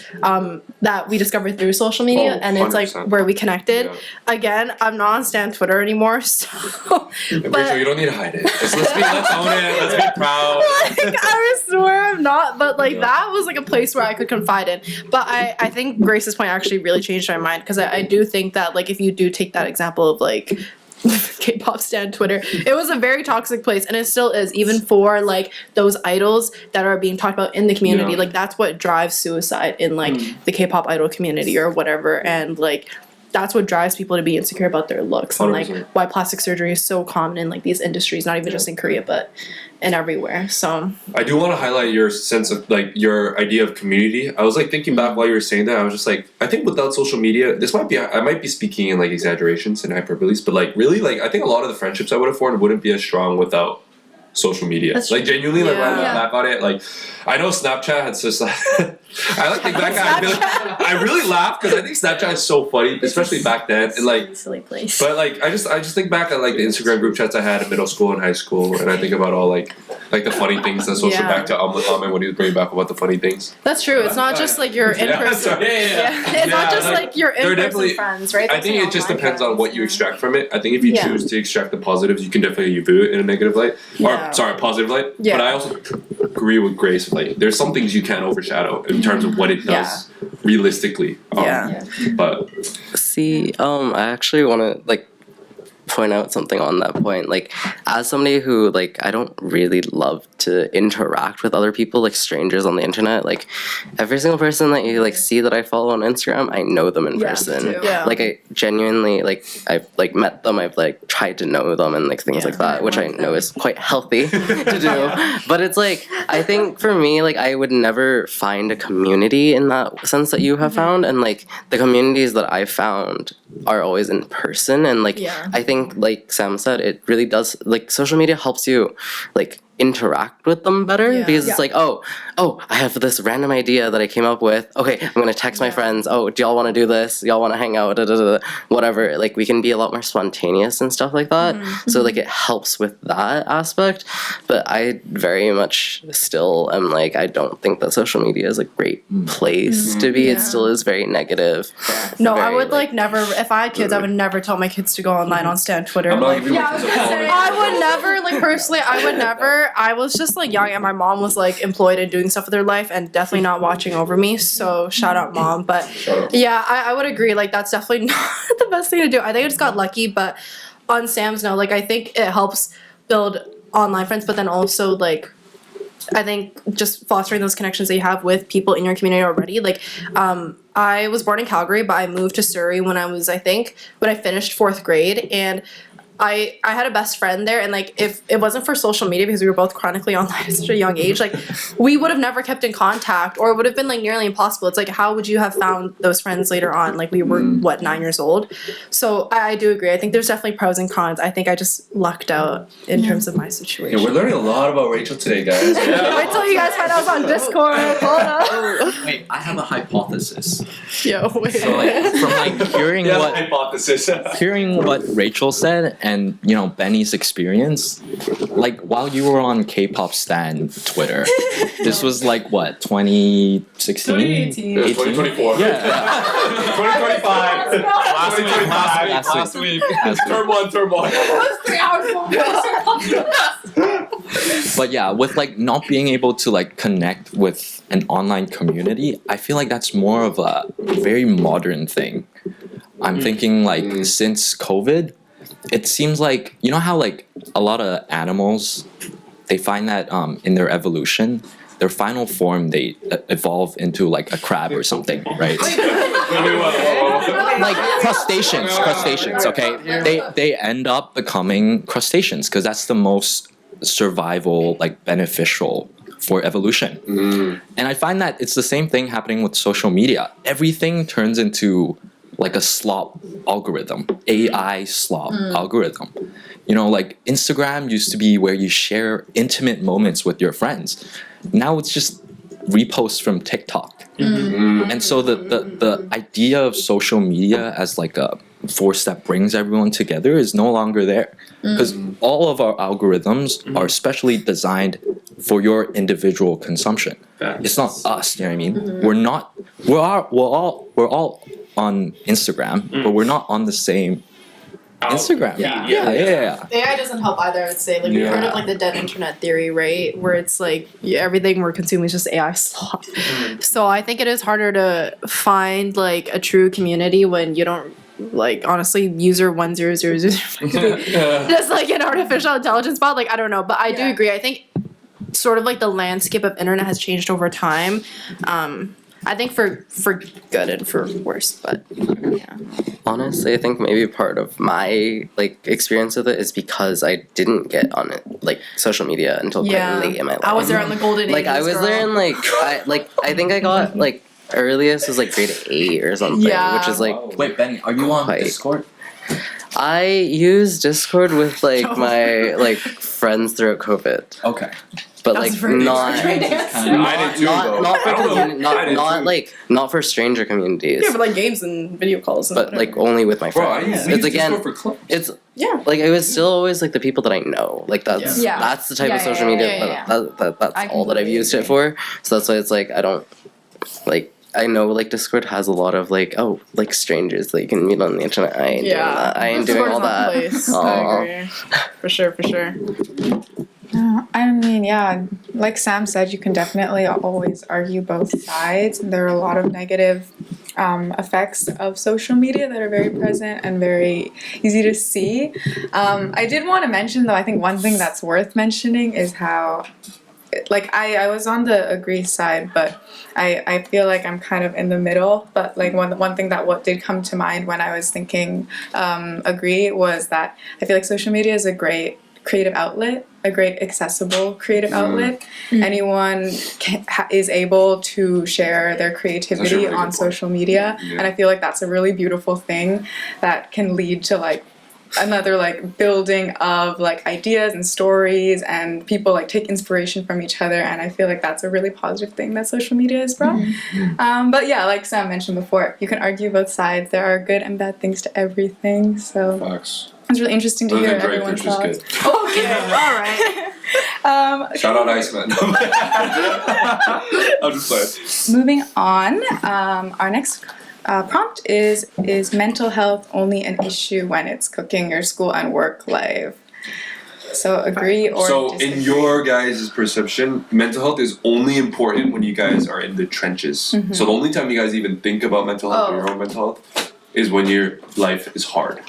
that we discovered through social media, and it's like where we connected. Again, I'm not on Stan Twitter anymore, so Rachel, you don't need to hide it. Let's own it. Let's be proud. Like, I swear I'm not, but like that was like a place where I could confide in. But I think Grace's point actually really changed my mind, because I do think that like if you do take that example of like K-pop stan Twitter, it was a very toxic place, and it still is, even for like those idols that are being talked about in the community. Like that's what drives suicide in like the K-pop idol community or whatever, and like that's what drives people to be insecure about their looks, and like why plastic surgery is so common in like these industries, not even just in Korea but in everywhere. So I do want to highlight your sense of like your idea of community. I was like thinking back while you were saying that, I was just like, I think without social media, I might be speaking in like exaggerations and hyperboles, but like really, like I think a lot of the friendships I would have formed wouldn't be as strong without social media. Like genuinely, like when I look back on it, like I know Snapchat had just like I like think back. I really laugh because I think Snapchat is so funny, especially back then. And like, silly place. but like I just think back on like the Instagram group chats I had in middle school and high school, and I think about all like the funny things that social back to Ahmed when he was bringing back about the funny things. That's true. It's not just like your in-person. It's not just like your in-person friends, right? I think it just depends on what you extract from it. I think if you choose to extract the positives, you can definitely view it in a negative light, or sorry, positive light. But I also agree with Grace. Like, there's some things you can't overshadow in terms of what it does realistically. But See, I actually want to like point out something on that point. Like, as somebody who, like, I don't really love to interact with other people, like strangers on the internet. Like, every single person that you like see that I follow on Instagram, I know them in person. Yeah. Like, I genuinely like I've like met them. I've like tried to know them and like things like that, which I know is quite healthy to do. But it's like, I think for me, like, I would never find a community in that sense that you have found, and like the communities that I found are always in person. And like, I think, like Sam said, it really does, like, social media helps you like interact with them better, because it's like, oh, I have this random idea that I came up with. Okay, I'm gonna text my friends. Oh, do y'all want to do this? Y'all want to hang out? Whatever. Like, we can be a lot more spontaneous and stuff like that. So like, it helps with that aspect. But I very much still am like, I don't think that social media is a great place to be. It still is very negative. No, I would like never. If I had kids, I would never tell my kids to go online on Stan Twitter. I'm not Like, giving my kids a phone. I would never, like, personally, I would never. I was just like young, and my mom was like employed and doing stuff with her life, and definitely not watching over me. So shout out, mom. But yeah, I would agree. Like, that's definitely not the best thing to do. I think I just got lucky, but on Sam's note, like, I think it helps build online friends, but then also like, I think just fostering those connections that you have with people in your community already. Like, I was born in Calgary, but I moved to Surrey when I finished 4th grade, and I had a best friend there, and like, if it wasn't for social media, because we were both chronically online at such a young age, like, we would have never kept in contact, or it would have been like nearly impossible. It's like, how would you have found those friends later on? Like, we were 9 years old. So I do agree. I think there's definitely pros and cons. I think I just lucked out in terms of my situation. Yeah, we're learning a lot about Rachel today, guys. Wait till you guys find out I was on Discord. Hold up. Wait, I have a hypothesis. Yo, wait. So like, from like hearing hypothesis. hearing what Rachel said, and you know, Benny's experience, like, while you were on K-pop stan Twitter, this was like what, 2016? 2018. 2024. Yeah. 2025. Last week. Term one. But yeah, with like not being able to like connect with an online community, I feel like that's more of a very modern thing. I'm thinking like, since COVID, it seems like, you know how like a lot of animals, they find that in their evolution, their final form, they evolve into like a crab or something, right? Like crustaceans, okay? They end up becoming crustaceans because that's the most survival, like, beneficial for evolution. And I find that it's the same thing happening with social media. Everything turns into like a slop algorithm, AI slop algorithm. You know, like, Instagram used to be where you share intimate moments with your friends. Now it's just reposts from TikTok. And so the idea of social media as like a force that brings everyone together is no longer there, because all of our algorithms are specially designed for your individual consumption. It's not us, you know what I mean? We're all on Instagram, but we're not on the same Instagram. Yeah. AI doesn't help either, I would say. Like, we've heard of like the dead internet theory, right? Where it's like, everything we're consuming is just AI slop. So I think it is harder to find like a true community when you don't, like, honestly, user 1000 just like an artificial intelligence bot. Like, I don't know, but I do agree. I think sort of like the landscape of internet has changed over time. I think for good and for worse, but yeah. Honestly, I think maybe part of my like experience with it is because I didn't get on it, like, social media until quite late in my life. I was there on the golden age. Like, I was there in like I think I got like earliest was like grade 8 or something, which is like, Wait, Benny, are you on Discord? I use Discord with like my like friends throughout COVID. Okay. But like not I did too, though. not for stranger communities. Yeah, but like games and video calls. And but like only with my friends. It's again, it's like, it was still always like the people that I know. Like, that's the type of social media. That's all that I've used it for. So that's why it's like, I don't like. I know like Discord has a lot of like, oh, like strangers that you can meet on the internet. I ain't doing that. I ain't doing all that. I agree. For sure. I mean, yeah, like Sam said, you can definitely always argue both sides. There are a lot of negative effects of social media that are very present and very easy to see. I did want to mention, though, I think one thing that's worth mentioning is how, like, I was on the agree side, but I feel like I'm kind of in the middle. But like one thing that what did come to mind when I was thinking agree was that I feel like social media is a great creative outlet, a great accessible creative outlet. Anyone is able to share their creativity really on good social media, Yeah. and I feel like that's a really beautiful thing that can lead to like another like building of like ideas and stories, and people like take inspiration from each other, and I feel like that's a really positive thing that social media has brought. But yeah, like Sam mentioned before, you can argue both sides. There are good and bad things to everything, so Facts. it's really interesting to Other hear than everyone's Drake, which thoughts. is good. Okay, all right. Shout out Iceman. I'm just playing. Moving on, our next prompt is mental health only an issue when it's cooking your school and work life? So agree or So, disagree? in your guys' perception, mental health is only important when you guys are in the trenches. So, the only time you guys even think about mental health or your own mental health is when your life is hard,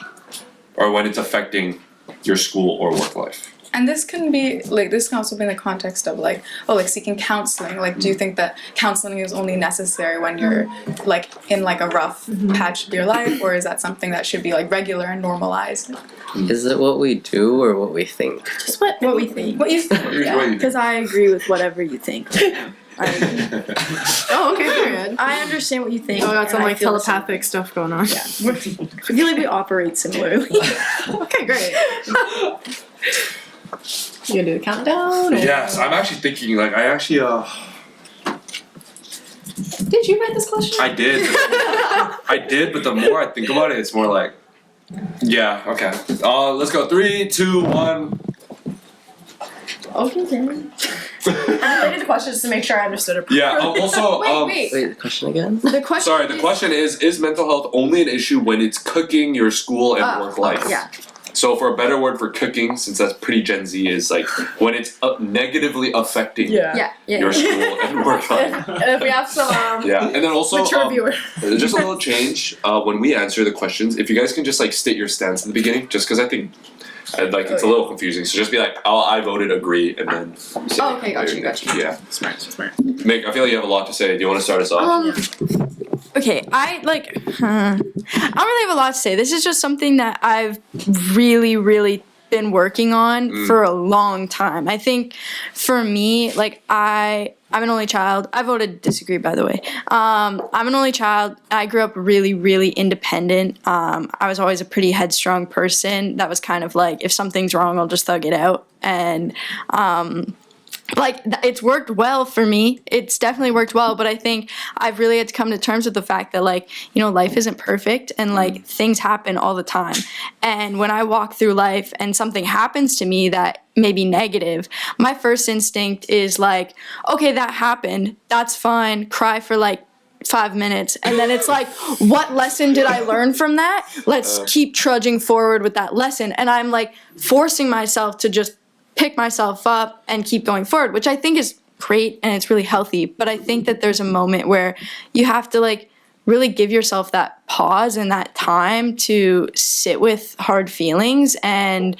or when it's affecting your school or work life. And this can be like, this can also be in the context of like, oh, like seeking counseling. Like, do you think that counseling is only necessary when you're like in like a rough patch of your life, or is that something that should be like regular and normalized? Is it what we do or what we think? Just what we think. What you think? Yeah. Because I agree with whatever you think. Oh, okay, period. I understand what you think. Oh, got some and I like feel the same. telepathic stuff going on. Yeah. I feel like we operate similarly. Okay, great. You gonna do the countdown? Or? Yes, I'm actually thinking, like, I actually, Did you write this question? I did. I did, but the more I think about it, it's more like, yeah, okay. Let's go. 3, 2, 1. Okay, then. I related the questions to make sure I understood it. Yeah, also, Wait. Wait, the question again? The question. sorry, the question is mental health only an issue when it's cooking your school and work life? Yeah. So for a better word for cooking, since that's pretty Gen Z, is like when it's negatively affecting Yeah. your school and work life. And if we have some Yeah, and then also mature viewers. just a little change when we answer the questions. If you guys can just like state your stance in the beginning, just because I think like it's a little confusing. So just be like, "Oh, I voted agree," and then. Say Oh, okay, got you. Yeah, Smart. Mick, I feel like you have a lot to say. Do you want to start us off? Okay, I don't really have a lot to say. This is just something that I've really been working on for a long time. I think for me, like I'm an only child. I voted disagree, by the way. I'm an only child. I grew up really independent. I was always a pretty headstrong person that was kind of like, if something's wrong, I'll just thug it out. And it's worked well for me. It's definitely worked well, but I think I've really had to come to terms with the fact that like, you know, life isn't perfect and like things happen all the time. And when I walk through life and something happens to me that may be negative, my first instinct is like, okay, that happened. That's fine. Cry for like 5 minutes. And then it's like, what lesson did I learn from that? Let's keep trudging forward with that lesson. And I'm like forcing myself to just pick myself up and keep going forward, which I think is great and it's really healthy. But I think that there's a moment where you have to like really give yourself that pause and that time to sit with hard feelings and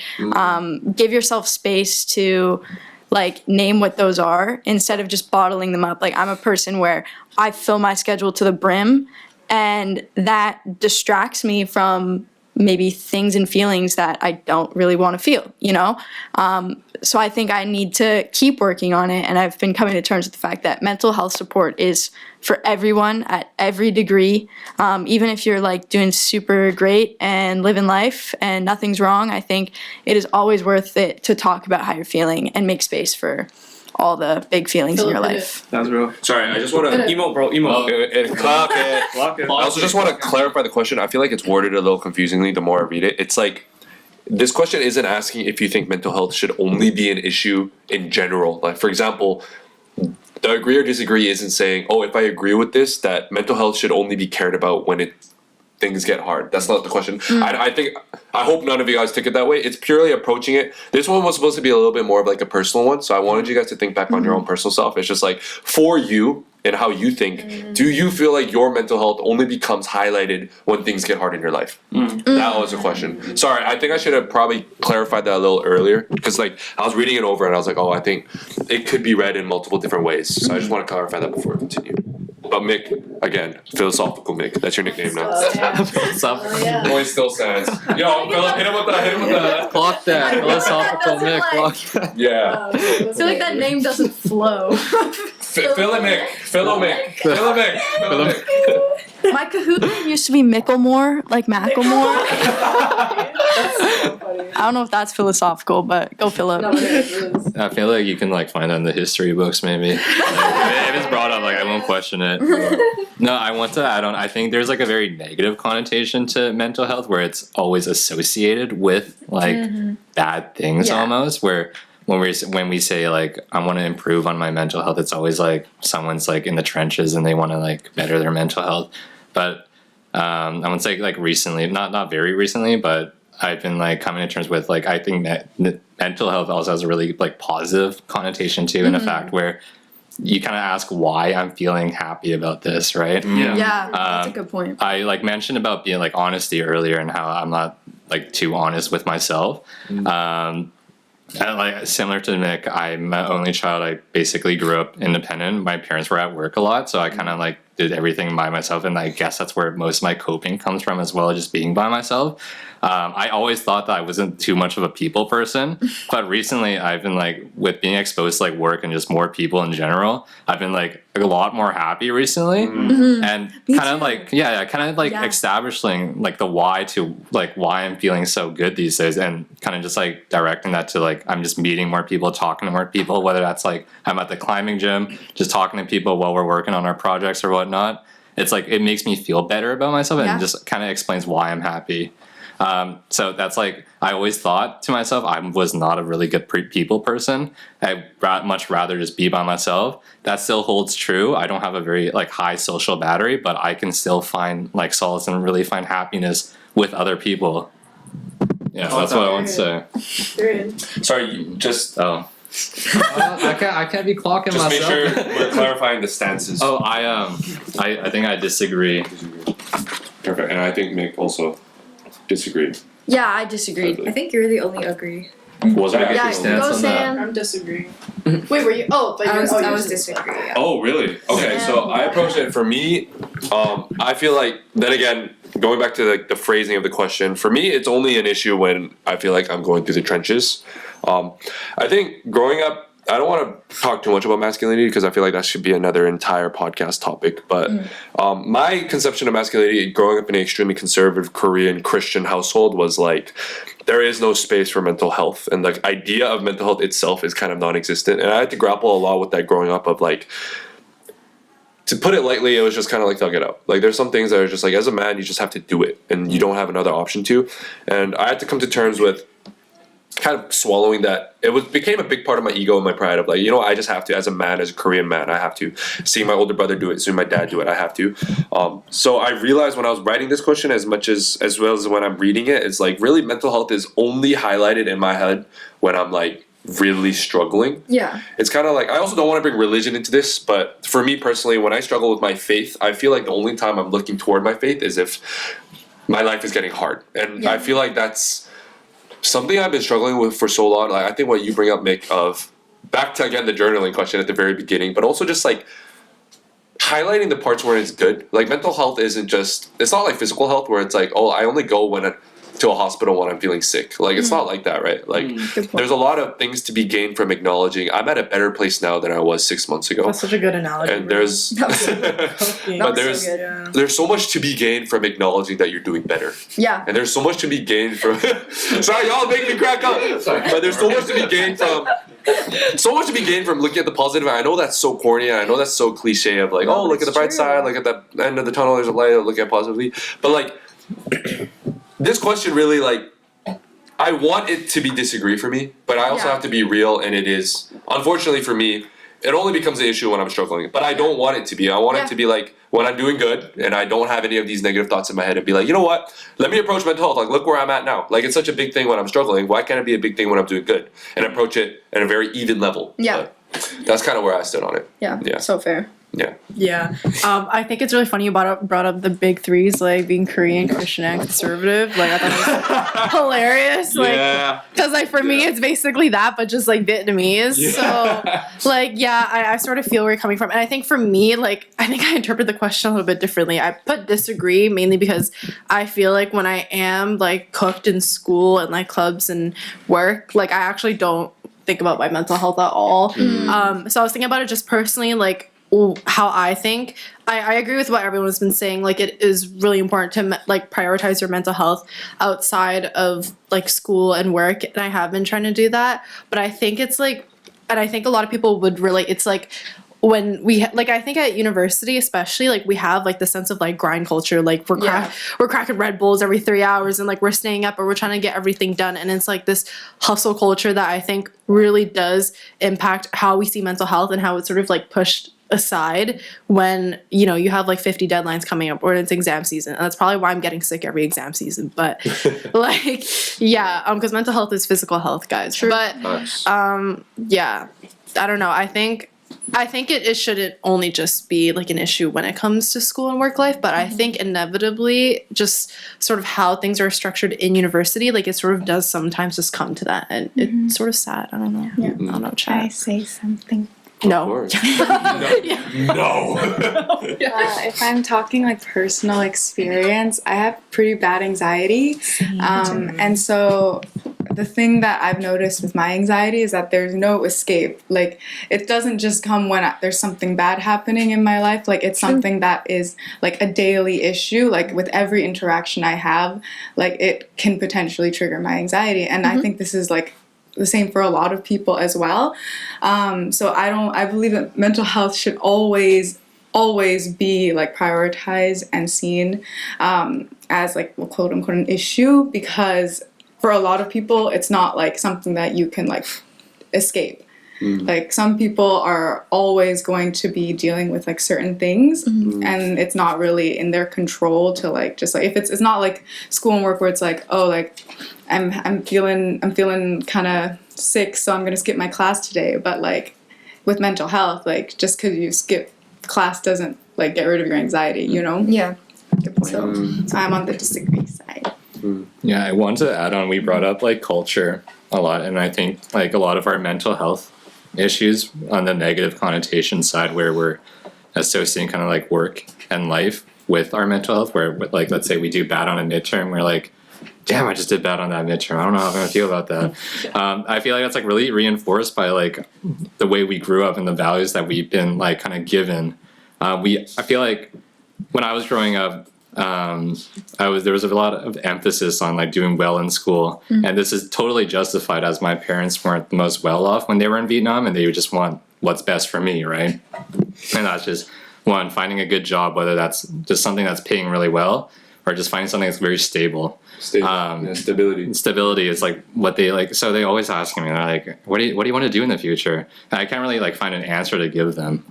give yourself space to like name what those are instead of just bottling them up. Like I'm a person where I fill my schedule to the brim and that distracts me from maybe things and feelings that I don't really want to feel, you know? So I think I need to keep working on it. And I've been coming to terms with the fact that mental health support is for everyone at every degree. Even if you're like doing super great and living life and nothing's wrong, I think it is always worth it to talk about how you're feeling and make space for all the big feelings in your life. That was real. Sorry, I just want to. Emo, bro. Emo. Clock it. Lock it. I also just want to clarify the question. I feel like it's worded a little confusingly the more I read it. It's like, this question isn't asking if you think mental health should only be an issue in general. Like, for example, the agree or disagree isn't saying, oh, if I agree with this, that mental health should only be cared about when things get hard. That's not the question. I hope none of you guys took it that way. It's purely approaching it. This one was supposed to be a little bit more of like a personal one, so I wanted you guys to think back on your own personal self. It's just like, for you and how you think, do you feel like your mental health only becomes highlighted when things get hard in your life? That was the question. Sorry, I think I should have probably clarified that a little earlier, because like I was reading it over and I was like, oh, I think it could be read in multiple different ways. So I just want to clarify that before we continue. But Mick, again, philosophical Mick. That's your nickname now. Philosophical. Boy still stands. Yo, Philip, hit him with that. Clock that. Philosophical Mick. Clock that. Yeah. I feel like that name doesn't flow. Philip Mick. Philip Mick. Philip Mick. Philip Mick. My Kahoot name used to be Micklemore, like Macklemore. I don't know if that's philosophical, but go Philip. I feel like you can like find that in the history books maybe. Like, if it's brought up, like I won't question it. No, I want to add on. I think there's like a very negative connotation to mental health where it's always associated with like bad things almost. Where when we say like I want to improve on my mental health, it's always like someone's like in the trenches and they want to like better their mental health. But I would say like recently, not very recently, but I've been like coming to terms with like I think that mental health also has a really like positive connotation too, in a fact where you kind of ask why I'm feeling happy about this, right? Yeah, that's a good point. I like mentioned about being like honesty earlier and how I'm not like too honest with myself. And, like similar to Nick, I'm an only child. I basically grew up independent. My parents were at work a lot, so I kind of like did everything by myself, and I guess that's where most of my coping comes from as well, just being by myself. I always thought that I wasn't too much of a people person, but recently I've been like with being exposed to like work and just more people in general. I've been like a lot more happy recently, and kind of like establishing like the why to like why I'm feeling so good these days, and kind of just like directing that to like I'm just meeting more people, talking to more people, whether that's like I'm at the climbing gym, just talking to people while we're working on our projects or whatnot. It's like it makes me feel better about myself and just kind of explains why I'm happy. So that's like I always thought to myself I was not a really good people person. I'd much rather just be by myself. That still holds true. I don't have a very like high social battery, but I can still find like solace and really find happiness with other people. Yeah, that's what I want to say. Sorry, you just I can't be clocking just myself. make sure we're clarifying the stances. Oh, I think I disagree. Perfect, and I think Mick also disagreed. Yeah, I disagreed. I think you're the only agree. Was that Yeah, stance go on that? Sam. I'm disagreeing. Wait, were you? Oh, but I was you're disagree. Yeah. Oh, really? Okay, so I approach it for me. I feel like then again, going back to like the phrasing of the question, for me, it's only an issue when I feel like I'm going through the trenches. I think growing up, I don't want to talk too much about masculinity because I feel like that should be another entire podcast topic. But my conception of masculinity growing up in an extremely conservative Korean Christian household was like, there is no space for mental health. And the idea of mental health itself is kind of non-existent. And I had to grapple a lot with that growing up of like, to put it lightly, it was just kind of like thug it out. Like there's some things that are just like, as a man, you just have to do it. And you don't have another option to. And I had to come to terms with kind of swallowing that. It became a big part of my ego and my pride of like, you know, I just have to, as a man, as a Korean man, I have to. Seeing my older brother do it, seeing my dad do it, I have to. So I realized when I was writing this question, as well as when I'm reading it, it's like really mental health is only highlighted in my head when I'm like really struggling. Yeah. It's kind of like, I also don't want to bring religion into this, but for me personally, when I struggle with my faith, I feel like the only time I'm looking toward my faith is if my life is getting hard. And I feel like that's something I've been struggling with for so long. Like I think what you bring up, Mick, of back to again the journaling question at the very beginning, but also just like highlighting the parts where it's good. Like mental health isn't just, it's not like physical health where it's like, oh, I only go to a hospital when I'm feeling sick. Like it's not like that, right? Like there's a lot of things to be gained from acknowledging I'm at a better place now than I was 6 months ago. That's such a good analogy. And there's there's so much to be gained from acknowledging that you're doing better. Yeah. And there's so much to be gained from sorry, y'all make me crack up. But there's so much to be gained from looking at the positive. And I know that's so corny and I know that's so cliche of like, oh, look at the bright side, look at the end of the tunnel, there's a light, look at it positively. But like this question really like I want it to be disagree for me, but I also have to be real, and it is unfortunately for me, it only becomes an issue when I'm struggling. But I don't want it to be. I want it to be like when I'm doing good and I don't have any of these negative thoughts in my head and be like, you know what? Let me approach mental health. Like, look where I'm at now. Like, it's such a big thing when I'm struggling. Why can't it be a big thing when I'm doing good? And approach it at a very even level. Yeah. But that's kind of where I stood on it. Yeah. So fair. Yeah. Yeah. I think it's really funny you brought up the big threes, like being Korean, Christian, and conservative. Like, I thought it was hilarious. Like, because like for me, it's basically that, but just like Vietnamese. Yeah. So like, yeah, I sort of feel where you're coming from. And I think for me, like, I think I interpret the question a little bit differently. I put disagree mainly because I feel like when I am like cooked in school and like clubs and work, like I actually don't think about my mental health at all. So I was thinking about it just personally, like, how I think. I agree with what everyone's been saying. Like, it is really important to like prioritize your mental health outside of like school and work, and I have been trying to do that. But I think it's like, and I think a lot of people would relate. It's like when we like, I think at university especially, like we have like the sense of like grind culture. Like we're cracking Red Bulls every 3 hours, and like we're staying up or we're trying to get everything done. And it's like this hustle culture that I think really does impact how we see mental health and how it's sort of like pushed aside when, you know, you have like 50 deadlines coming up or it's exam season. And that's probably why I'm getting sick every exam season. But like, yeah, because mental health is physical health, guys. True. But yeah, I don't know. I think it shouldn't only just be like an issue when it comes to school and work life, but I think inevitably just sort of how things are structured in university, like it sort of does sometimes just come to that, and it's sort of sad. I don't know. Yeah. I don't know. Can I say something? No. No. If I'm talking like personal experience, I have pretty bad anxiety. And so the thing that I've noticed with my anxiety is that there's no escape. Like, it doesn't just come when there's something bad happening in my life. Like, it's something that is like a daily issue. Like, with every interaction I have, like it can potentially trigger my anxiety. And I think this is like the same for a lot of people as well. So I believe that mental health should always be like prioritized and seen as like, well, quote unquote an issue, because for a lot of people it's not like something that you can like escape. Like, some people are always going to be dealing with like certain things, and it's not really in their control to like just like, if it's not like school and work where it's like, oh, like I'm feeling kind of sick, so I'm gonna skip my class today. But like with mental health, like just because you skip class doesn't like get rid of your anxiety, you know? Yeah. Good point. So I'm on the disagree side. Yeah, I want to add on, we brought up like culture a lot, and I think like a lot of our mental health issues on the negative connotation side, where we're associating kind of like work and life with our mental health, where like, let's say we do bad on a midterm, we're like, damn, I just did bad on that midterm, I don't know how I'm gonna feel about that. I feel like that's like really reinforced by like the way we grew up and the values that we've been like kind of given. I feel like when I was growing up, there was a lot of emphasis on like doing well in school, and this is totally justified, as my parents weren't the most well off when they were in Vietnam, and they would just want what's best for me, right? And that's just one, finding a good job, whether that's just something that's paying really well or just finding something that's very stable. Stability is like what they like. So they always ask me, they're like, what do you want to do in the future? And I can't really like find an answer to give them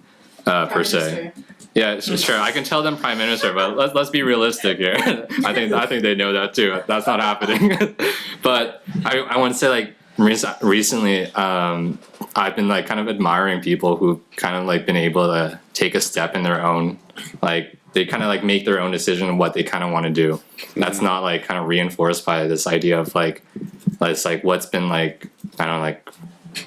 per se. Yeah, sure. I can tell them Prime Minister, but let's be realistic here. I think they know that too. That's not happening. But I want to say like recently, I've been like kind of admiring people who've kind of like been able to take a step in their own, like they kind of like make their own decision of what they kind of want to do. That's not like kind of reinforced by this idea of like it's like what's been like, I don't know,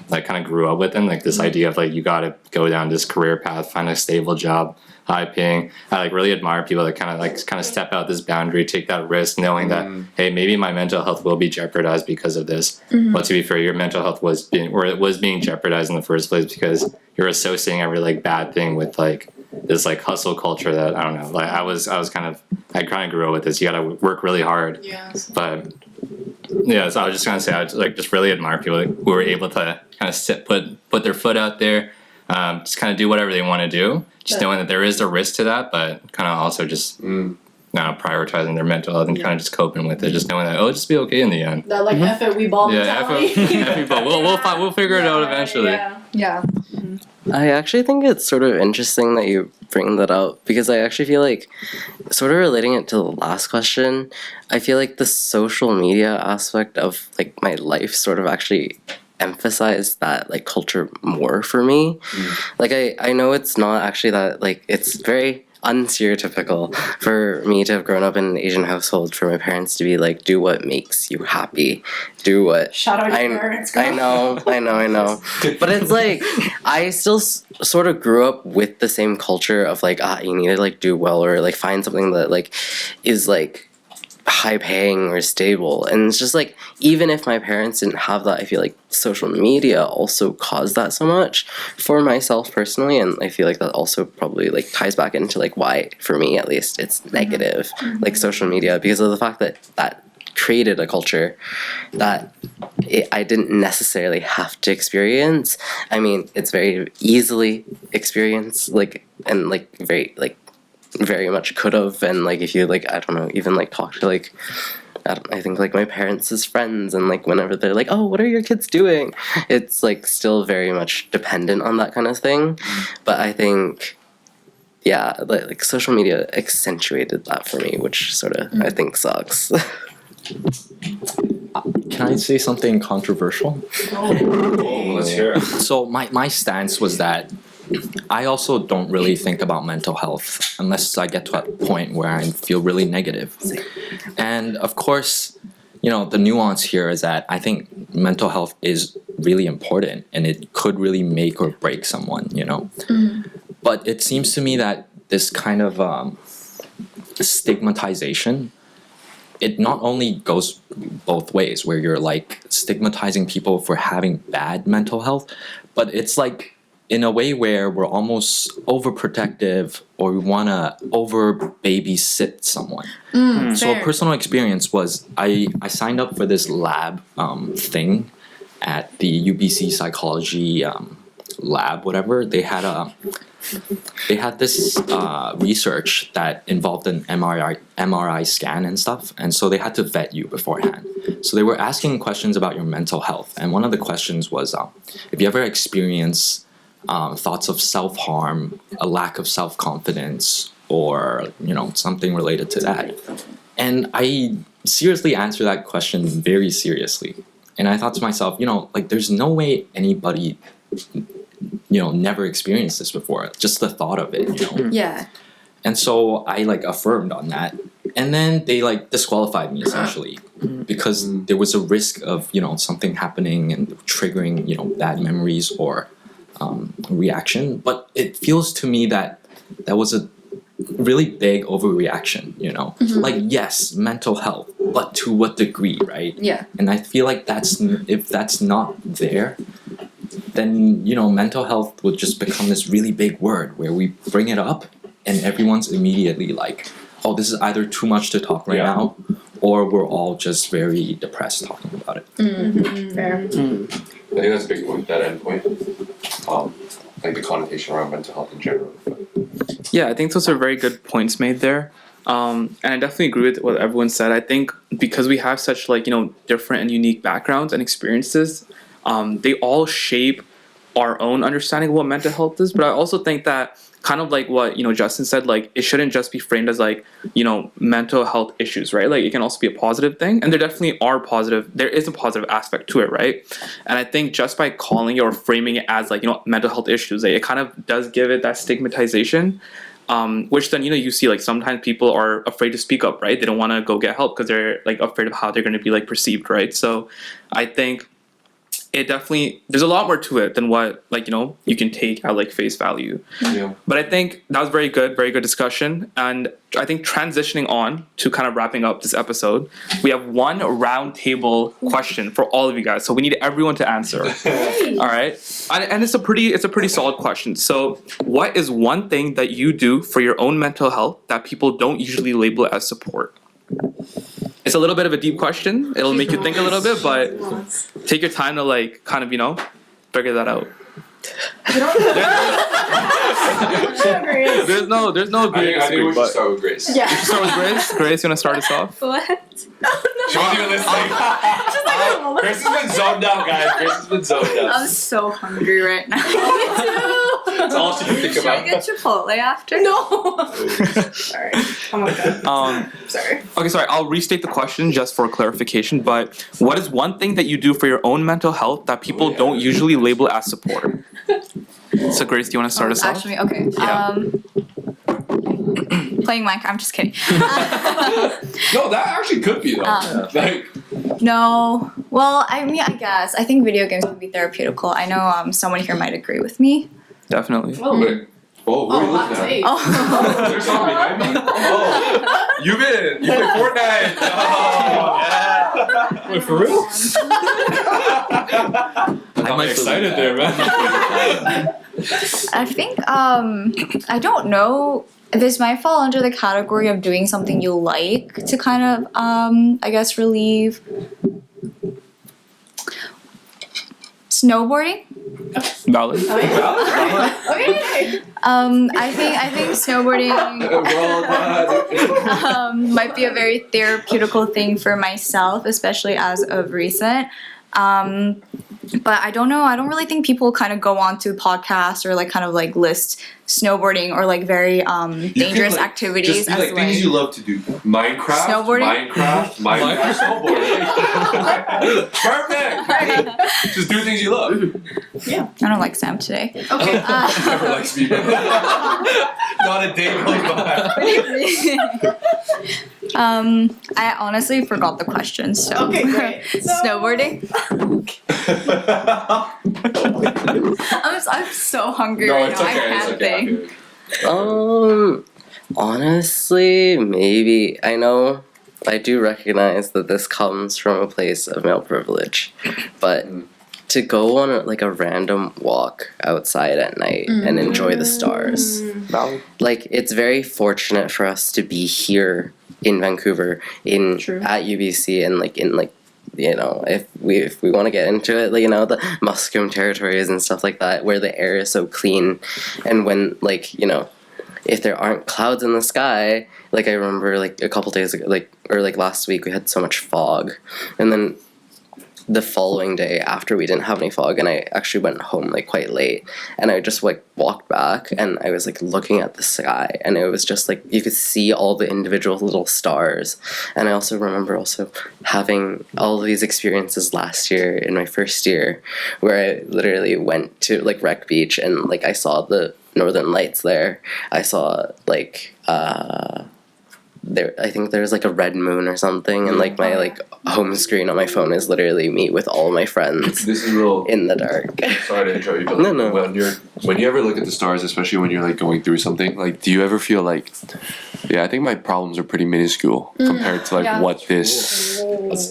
like kind of grew up with, and like this idea of like you got to go down this career path, find a stable job, high paying. I like really admire people that kind of step out this boundary, take that risk, knowing that hey, maybe my mental health will be jeopardized because of this. But to be fair, your mental health was being jeopardized in the first place because you're associating every like bad thing with like this like hustle culture that I don't know. Like I kind of grew up with this. You got to work really hard. Yes. But yeah, so I was just gonna say I like just really admire people who were able to kind of put their foot out there, just kind of do whatever they want to do, just knowing that there is a risk to that, but kind of also just prioritizing their mental health and kind of just coping with it, just knowing that it'll just be okay in the end. That like F it, we ball mentality. F it, we ball. We'll figure it out eventually. Yeah. I actually think it's sort of interesting that you bring that up because I actually feel like, sort of relating it to the last question, I feel like the social media aspect of like my life sort of actually emphasized that like culture more for me. Like I know it's not actually that, like it's very unstereotypical for me to have grown up in an Asian household for my parents to be like, do what makes you happy, do what Shout out your parents, girl. I know but it's like I still sort of grew up with the same culture of like, you need to like do well or like find something that like is like high paying or stable. And it's just like, even if my parents didn't have that, I feel like social media also caused that so much for myself personally. And I feel like that also probably like ties back into like why, for me at least, it's negative, like social media, because of the fact that that created a culture that I didn't necessarily have to experience. I mean, it's very easily experienced, like, and like very much could have. And like if you like, I don't know, even like talk to like I think like my parents' friends, and like whenever they're like, oh, what are your kids doing, it's like still very much dependent on that kind of thing. But I think like social media accentuated that for me, which sort of I think sucks. Can I say something controversial? Let's hear it. So my stance was that I also don't really think about mental health unless I get to a point where I feel really negative. And of course, you know, the nuance here is that I think mental health is really important and it could really make or break someone, you know. But it seems to me that this kind of stigmatization, it not only goes both ways, where you're like stigmatizing people for having bad mental health, but it's like in a way where we're almost overprotective or we want to over babysit someone. So a personal experience was I signed up for this lab thing at the UBC psychology lab, whatever. They had this research that involved an MRI scan and stuff, and so they had to vet you beforehand. So they were asking questions about your mental health, and one of the questions was, if you ever experience thoughts of self-harm, a lack of self-confidence, or you know, something related to that. And I seriously answered that question very seriously. And I thought to myself, you know, like there's no way anybody, you know, never experienced this before. Just the thought of it, you know. Yeah. And so I like affirmed on that. And then they like disqualified me essentially because there was a risk of, you know, something happening and triggering, you know, bad memories or reaction. But it feels to me that that was a really big overreaction, you know. Like, yes, mental health, but to what degree, right? Yeah. And I feel like if that's not there, then, you know, mental health would just become this really big word where we bring it up and everyone's immediately like, oh, this is either too much to talk right now, or we're all just very depressed talking about it. Fair. I think that's a big point, that end point. Like the connotation around mental health in general. Yeah, I think those are very good points made there. And I definitely agree with what everyone said. I think because we have such like, you know, different and unique backgrounds and experiences, they all shape our own understanding of what mental health is. But I also think that kind of like what, you know, Justin said, like it shouldn't just be framed as like, you know, mental health issues, right? Like it can also be a positive thing. And there definitely are there is a positive aspect to it, right? And I think just by calling it or framing it as like, you know, mental health issues, like, it kind of does give it that stigmatization. Which then, you know, you see like sometimes people are afraid to speak up, right? They don't want to go get help because they're like afraid of how they're going to be like perceived, right? So I think it definitely, there's a lot more to it than what, like, you know, you can take at like face value. Yeah. But I think that was very good discussion. And I think transitioning on to kind of wrapping up this episode, we have one roundtable question for all of you guys. So we need everyone to answer. All right. And it's a pretty solid question. So what is one thing that you do for your own mental health that people don't usually label as support? It's a little bit of a deep question. It'll make you think a little bit, but take your time to like kind of, you know, figure that out. There's no I agree. think we should start with Grace. Yeah. Start with Grace. Grace, you wanna start us off? What? She wasn't even listening. Grace has been zoned out, guys. Grace has been zoned out. I'm so hungry right now. That's all she can think Should I about. get Chipotle after? No. Sorry. Oh my god. Sorry. Okay, sorry. I'll restate the question just for clarification. But what is one thing that you do for your own mental health that people don't usually label as support? So Grace, do you want to start us off? Actually, okay. Yeah. Playing Minecraft. I'm just kidding. No, that actually could be though. Like, No. Well, I mean, I guess I think video games would be therapeutical. I know someone here might agree with me. Definitely. wait. Oh, what are you looking at? Oh. There's something behind me. Oh, you play Fortnite. Oh, yeah. Wait, for real? I'm excited there, man. I think I don't know. This might fall under the category of doing something you like to kind of I guess relieve. Snowboarding. Valid. Okay. I think snowboarding might be a very therapeutical thing for myself, especially as of recent. But I don't know. I don't really think people kind of go on to podcasts or like kind of like list snowboarding or like very dangerous activities Just be as like things you love to do. Minecraft. Snowboarding? Minecraft, snowboarding. Perfect. Just do things you love. I don't like Sam today. Okay. Never likes me. Not a day goes by. I honestly forgot the question. So Okay, great. snowboarding. I'm so hungry No, right it's now. okay. I It's can't okay. think. Honestly, maybe. I know I do recognize that this comes from a place of male privilege, but to go on like a random walk outside at night and enjoy the stars. Valid. Like, it's very fortunate for us to be here in Vancouver at UBC and like in like, you know, if we want to get into it, like, you know, the Musqueam territories and stuff like that, where the air is so clean, and when, like, you know, if there aren't clouds in the sky, like I remember like a couple days ago, like, or like last week, we had so much fog, and then the following day after we didn't have any fog, and I actually went home like quite late, and I just like walked back and I was like looking at the sky, and it was just like you could see all the individual little stars. And I also remember also having all of these experiences last year in my first year where I literally went to like Wreck Beach and like I saw the northern lights there. I saw like there, I think there's like a red moon or something, and like my like home screen on my phone is literally me with all my friends This is real. in the dark. Sorry to interrupt you, but No. when you ever look at the stars, especially when you're like going through something, like, do you ever feel like, yeah, I think my problems are pretty minuscule compared to like what this.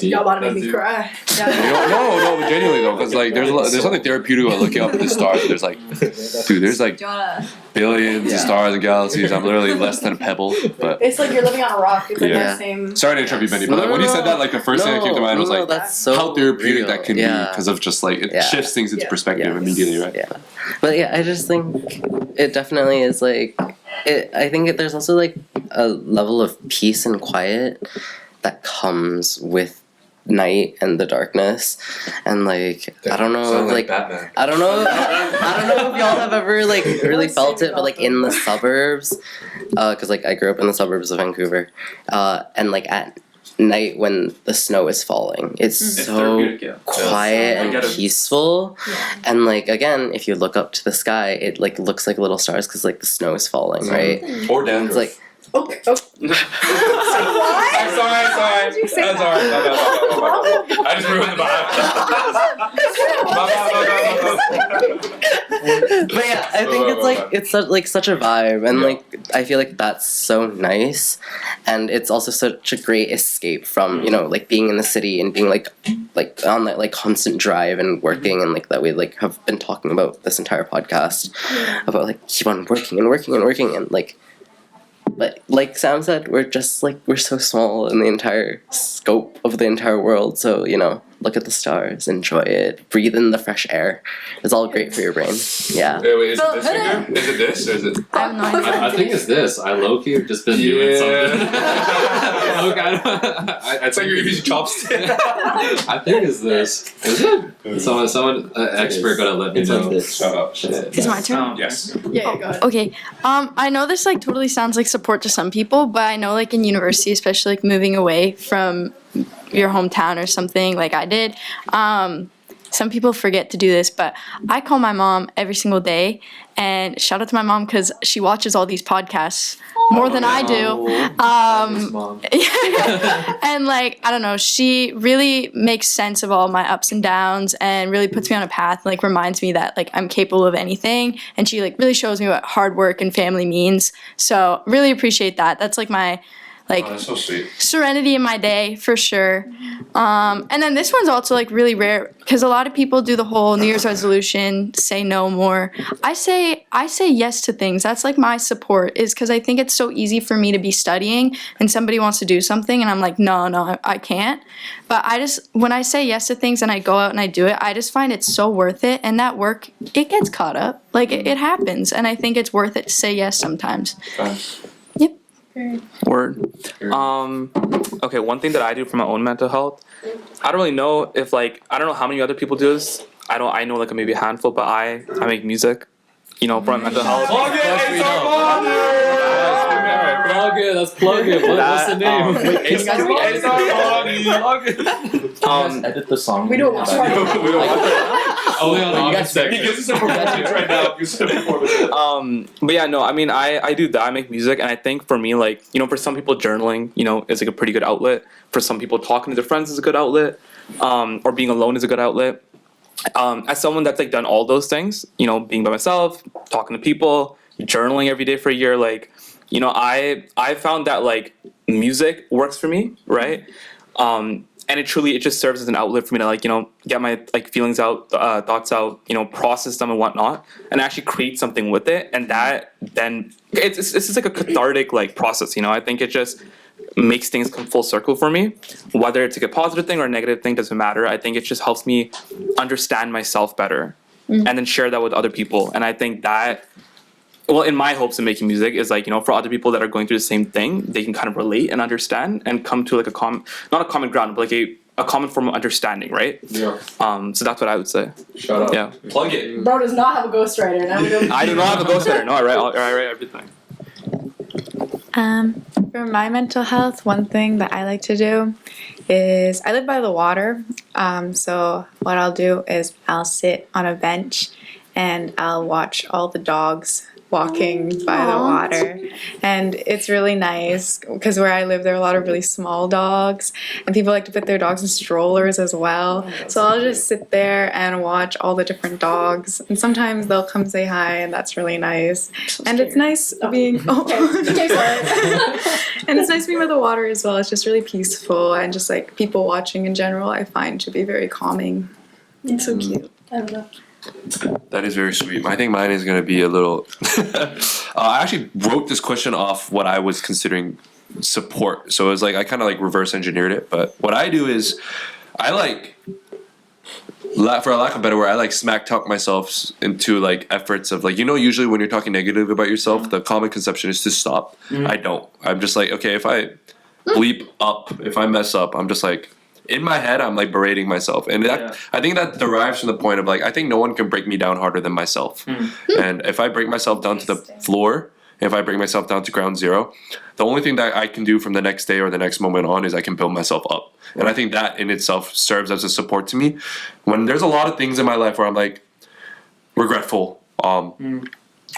Y'all about to make me cry. You know, no, but genuinely though, because like there's something therapeutic about looking up at the stars. And there's like, dude, there's like Do you wanna? billions of stars and galaxies. I'm literally less than a pebble. But It's like you're living on a rock. It's like Yeah. the same. sorry to interrupt you, Benny, but like when you said that, like the first thing that came to mind was like that's so how therapeutic real. that can be because of just like it Yeah. shifts things into Yeah. perspective Yes. immediately, right? Yeah, but yeah, I just think it definitely is like it. I think there's also like a level of peace and quiet that comes with night and the darkness, and like I don't know, like Batman. I don't know if y'all have ever like really felt it, but like in the suburbs, because like I grew up in the suburbs of Vancouver, and like at night when the snow is falling, it's so therapeutic, yeah. quiet I and get it. peaceful, and like again, if you look up to the sky, it like looks like little stars because like the snow is falling, right? Or And dandruff. it's like Okay. Oh. I'm sorry. I'm sorry. I just ruined the vibe. but yeah, I think it's like it's such a vibe, and like I feel like that's so nice, and it's also such a great escape from, you know, like being in the city and being like on that like constant drive and working, and like that we like have been talking about this entire podcast about like keep on working and like. But like Sam said, we're so small in the entire scope of the entire world. So, you know, look at the stars, enjoy it, breathe in the fresh air. It's all great for your brain. Yeah. Wait, is it this finger? Is it this or is it? I have no idea. I think it's this. I low-key have just been doing something. Okay. It's like you're using chopstick. I think it's this. Is it? Someone, expert gotta let me It's know. like this. Shut up. Is my turn? Yes. Yeah, go ahead. Okay. I know this like totally sounds like support to some people, but I know like in university, especially like moving away from your hometown or something like I did, some people forget to do this, but I call my mom every single day, and shout out to my mom because she watches all these podcasts more than I do. And like, I don't know, she really makes sense of all my ups and downs and really puts me on a path, like reminds me that like I'm capable of anything, and she like really shows me what hard work and family means. So really appreciate that. That's like my like Oh, that's so sweet. serenity in my day for sure. And then this one's also like really rare because a lot of people do the whole New Year's resolution, say no more. I say yes to things. That's like my support, is because I think it's so easy for me to be studying and somebody wants to do something and I'm like, no, I can't. But when I say yes to things and I go out and I do it, I just find it's so worth it. And that work, it gets caught up. Like it happens. And I think it's worth it to say yes sometimes. Yep. Word. Okay, one thing that I do for my own mental health, I don't really know if like, I don't know how many other people do this. I know like maybe a handful, but I make music, you know, for my mental health. Plug it. Let's plug it. What's the name? Edit the song. We do a watch party. Only on August He 2nd. gives us a performance right now. He gives us a performance. But yeah, no, I mean, I do that. I make music, and I think for me, like, you know, for some people, journaling, you know, is like a pretty good outlet. For some people, talking to their friends is a good outlet, or being alone is a good outlet. As someone that's like done all those things, you know, being by myself, talking to people, journaling every day for a year, like, you know, I found that like music works for me, right? And it just serves as an outlet for me to like, you know, get my like feelings out, thoughts out, you know, process them and whatnot, and actually create something with it. And that then it's just like a cathartic like process, you know. I think it just makes things come full circle for me. Whether it's like a positive thing or a negative thing doesn't matter. I think it just helps me understand myself better and then share that with other people. And I think that, well, in my hopes of making music is like, you know, for other people that are going through the same thing, they can kind of relate and understand and come to like not a common ground, but like a common form of understanding, right? Yeah. So that's what I would say. Shut up. Yeah. Plug it. Bro does not have a ghostwriter. Now we don't. I do not have a ghostwriter. No, I write everything. For my mental health, one thing that I like to do is I live by the water. So what I'll do is I'll sit on a bench and I'll watch all the dogs walking by the water, and it's really nice because where I live there are a lot of really small dogs, and people like to put their dogs in strollers as well. So I'll just sit there and watch all the different dogs, and sometimes they'll come say hi, and that's really nice. And it's nice being and it's nice being by the water as well. It's just really peaceful, and just like people watching in general I find to be very calming. It's so cute. I don't know. That is very sweet. I think mine is going to be a little. I actually wrote this question off what I was considering support. So it was like I kind of like reverse engineered it. But what I do is I like, for a lack of a better word, I like smack talk myself into like efforts of like, you know, usually when you're talking negative about yourself, the common conception is to stop. I don't. I'm just like, okay, if I bleep up, if I mess up, I'm just like, in my head, I'm like berating myself, and that I think that derives from the point of like I think no one can break me down harder than myself. And if I break myself down to the floor, if I bring myself down to ground zero, the only thing that I can do from the next day or the next moment on is I can build myself up. And I think that in itself serves as a support to me when there's a lot of things in my life where I'm like regretful,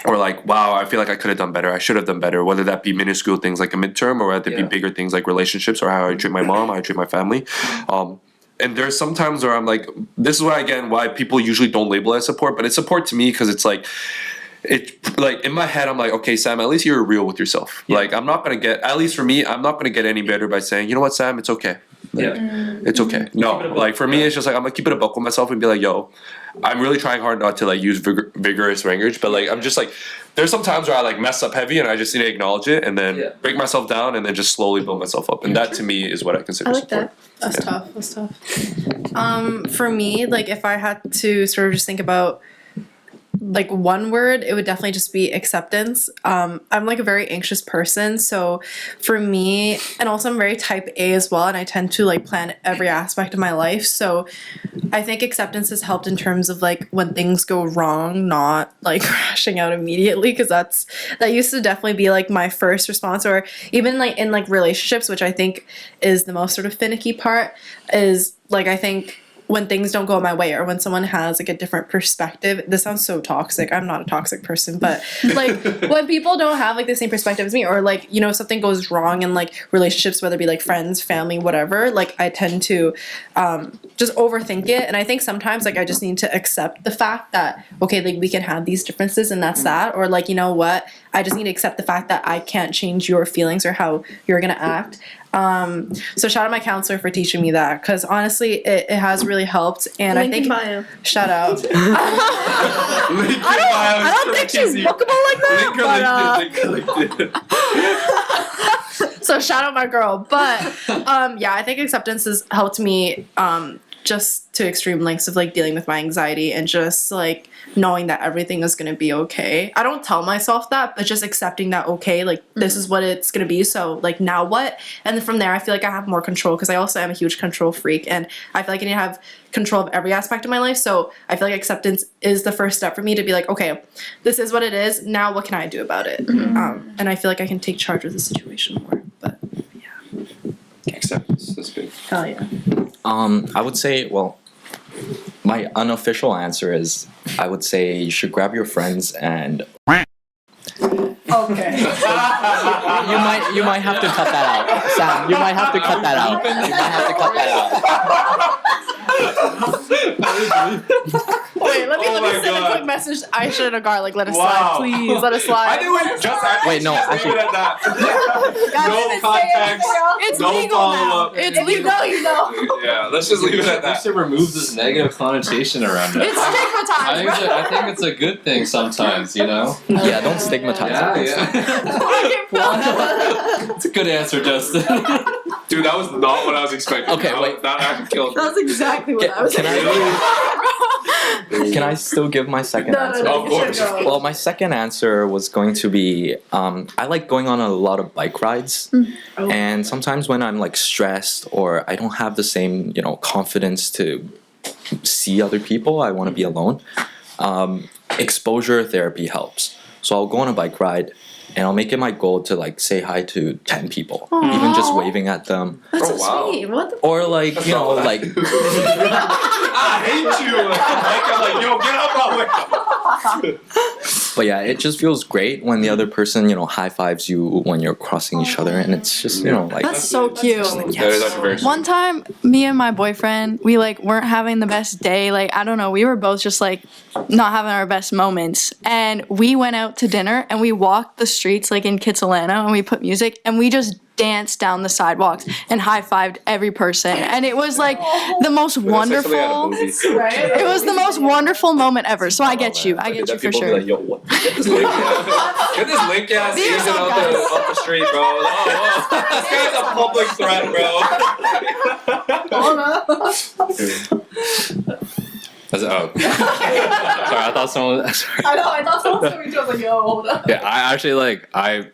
or like, wow, I feel like I could have done better. I should have done better. Whether that be minuscule things like a midterm, or whether it be bigger things like relationships, or how I treat my mom, how I treat my family. And there's some times where I'm like, this is why people usually don't label it as support, but it's support to me because it's like in my head I'm like, okay, Sam, at least you're real with yourself. Like I'm not gonna get, at least for me, I'm not gonna get any better by saying, you know what, Sam, it's okay. Like, it's okay. No, like for me, it's just like I'm gonna keep it a buck with myself and be like, yo, I'm really trying hard not to like use vigorous language, but like I'm just like, there's some times where I like mess up heavy and I just need to acknowledge it and then break myself down and then just slowly build myself up. And that to me is what I consider I like support. that. That's tough. That's tough. For me, like if I had to sort of just think about like one word, it would definitely just be acceptance. I'm like a very anxious person, so for me, and also I'm very type A as well, and I tend to like plan every aspect of my life. So I think acceptance has helped in terms of like when things go wrong, not like crashing out immediately, because that used to definitely be like my first response, or even like in like relationships, which I think is the most sort of finicky part, is like I think when things don't go my way or when someone has like a different perspective. This sounds so toxic. I'm not a toxic person, but like when people don't have like the same perspective as me, or like, you know, something goes wrong in like relationships, whether it be like friends, family, whatever, like I tend to just overthink it. And I think sometimes like I just need to accept the fact that, okay, like we can have these differences and that's that. Or like, you know what, I just need to accept the fact that I can't change your feelings or how you're gonna act. So shout out my counselor for teaching me that, because honestly it has really helped. And I think shout out. I don't think she's bookable like that, but so shout out my girl. But yeah, I think acceptance has helped me just to extreme lengths of like dealing with my anxiety and just like knowing that everything is going to be okay. I don't tell myself that, but just accepting that, okay, like this is what it's going to be, so like now what? And then from there I feel like I have more control, because I also am a huge control freak and I feel like I need to have control of every aspect of my life. So I feel like acceptance is the first step for me to be like, okay, this is what it is, now what can I do about it? And I feel like I can take charge of the situation more. But yeah, Acceptance, that's good. hell yeah. I would say, well, my unofficial answer is I would say you should grab your friends and Okay. you might have to cut that out. Sam, you might have to cut that out. You might have to cut that out. Wait, let me send a quick message to Aisha and Agar, like, let us slide, please, let us slide. I think we just actually Wait, no, leave it at that. No context. It's no legal now. follow-up. It's legal, you know. Yeah, let's just leave it at We that. should remove this negative connotation around it. It's stigmatized, bro. I think it's a good thing sometimes, you know? Yeah, don't stigmatize it. It's a good answer, Justin. Dude, that was not what I was expecting. Okay, wait. That actually killed me. That's exactly what I was Can I still give my second answer? Of course. Well, my second answer was going to be I like going on a lot of bike rides, and sometimes when I'm like stressed or I don't have the same, you know, confidence to see other people, I want to be alone. Exposure therapy helps. So I'll go on a bike ride and I'll make it my goal to like say hi to 10 people, even just waving at them. That's Oh, wow. so sweet. What the Or like, you know, like I hate you. Like, I'm like, yo, get up my way. But yeah, it just feels great when the other person, you know, high fives you when you're crossing each other, and it's just, you know, like That's so cute. That is actually very One time, me and my boyfriend, we like weren't having the best day. Like, I don't know, we were both just like not having our best moments. And we went out to dinner and we walked the streets like in Kitsilano and we put music and we just danced down the sidewalks and high-fived every person. And it was like the most wonderful. It was the most wonderful moment ever. So I get you. I get you for sure. Like, yo, what? Get this link ass. Get this link ass These Asian are off the street, bro. Oh, this guy's a public threat, bro. Sorry, I thought someone. Sorry. I thought someone was going to. I was like, yo, hold up. Yeah, I actually like. I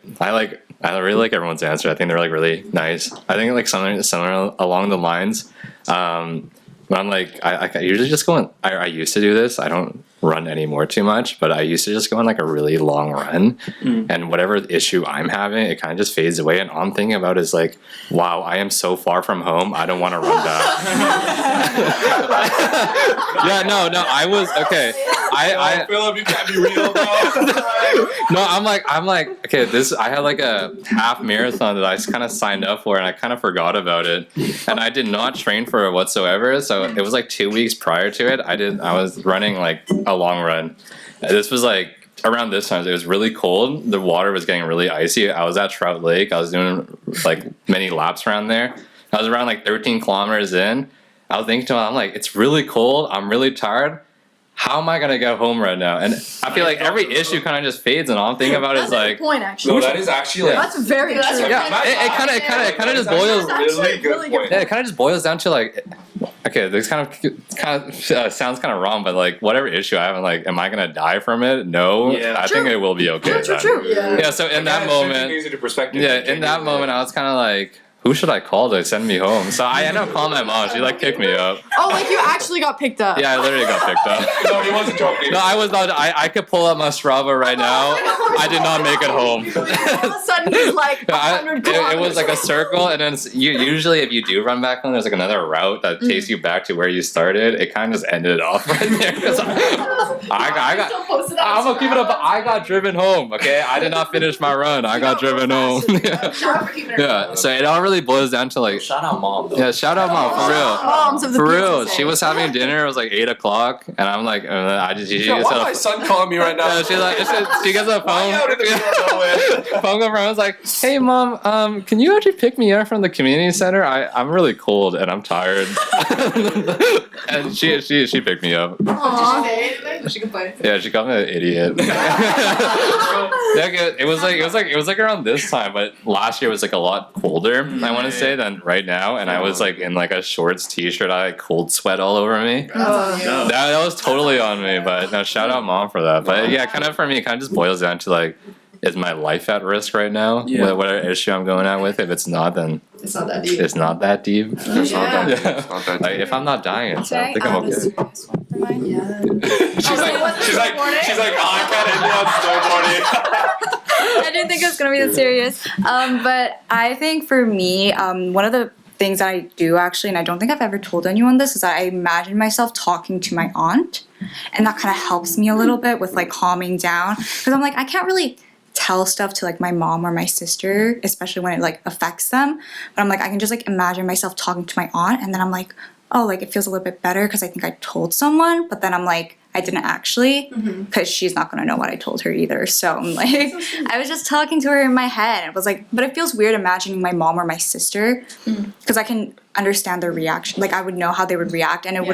really like everyone's answer. I think they're like really nice. I think like something similar along the lines. But I'm like, I usually just go on. I used to do this. I don't run anymore too much, but I used to just go on like a really long run, and whatever issue I'm having, it kind of just fades away. And all I'm thinking about is like, wow, I am so far from home. I don't want to run back. Yeah, no, I was okay. Philip, you can't be real, bro. No, I'm like, okay, I had like a half marathon that I kind of signed up for, and I kind of forgot about it, and I did not train for it whatsoever. So it was like 2 weeks prior to it. I was running like a long run. This was like around this time. It was really cold. The water was getting really icy. I was at Trout Lake. I was doing like many laps around there. I was around like 13 kilometers in. I was thinking to myself, I'm like, it's really cold. I'm really tired. How am I gonna get home right now? And I feel like every issue kind of just fades, and all I'm thinking about is like, point actually. No, that is actually like. That's very true. yeah, it kind of just boils. Really good point. Yeah, it kind of just boils down to like, okay, this kind of sounds kind of wrong, but like whatever issue I have, I'm like, am I gonna die from it? No, Yeah. I think it will be okay. True. Yeah, so in that moment, Things into perspective. yeah, in that moment, I was kind of like, who should I call to send me home? So I ended up calling my mom. She like picked me up. Oh, like you actually got picked up. Yeah, I literally got picked up. No, he wasn't joking. No, I was not. I could pull up my Strava right now. I did not make it home. All of a sudden he's like 100 It was like a circle, and then usually if you do run back home, there's like another route that takes you back to where you started. It kind of just ended off right there. 'Cause I got. I'm gonna keep it up. I got driven home. Okay, I did not finish my run. I got driven home. Yeah. So it all really boils down to like. Shout out mom though. Yeah, shout out mom for real. Moms of the For real, PSA. she was having dinner. It was like 8 o'clock, and I'm like, she Yo, gets why on my a- son calling me right now? yeah, she gets a phone. out in the middle of nowhere? Phone comes around. I was like, hey mom, can you actually pick me up from the community center? I'm really cold and I'm tired. And she picked me up. She complained. Yeah, she called me an idiot. It was like around this time, but last year was like a lot colder. I want to say than right now, and I was like in like a shorts t-shirt. I had cold sweat all over me. That was totally on me. But no, shout out mom for that. But yeah, kind of for me, it kind of just boils down to like, is my life at risk right now? Yeah. Whatever issue I'm going at with. If it's not, then It's not that deep. it's not that deep. It's not that deep. Yeah. It's not that Like deep. if I'm not dying, so I think I'm okay. She's like, oh, I can't end it on snowboarding. I didn't think it was gonna be this serious. But I think for me, one of the things that I do actually, and I don't think I've ever told anyone this, is that I imagine myself talking to my aunt, and that kind of helps me a little bit with like calming down, because I'm like, I can't really tell stuff to like my mom or my sister, especially when it like affects them. But I'm like, I can just like imagine myself talking to my aunt, and then I'm like, oh, like it feels a little bit better because I think I told someone, but then I'm like, I didn't actually, because she's not gonna know what I told her either. So I'm like, I was just talking to her in my head. It was like, but it feels weird imagining my mom or my sister, because I can understand their reaction. Like I would know how they would react, and it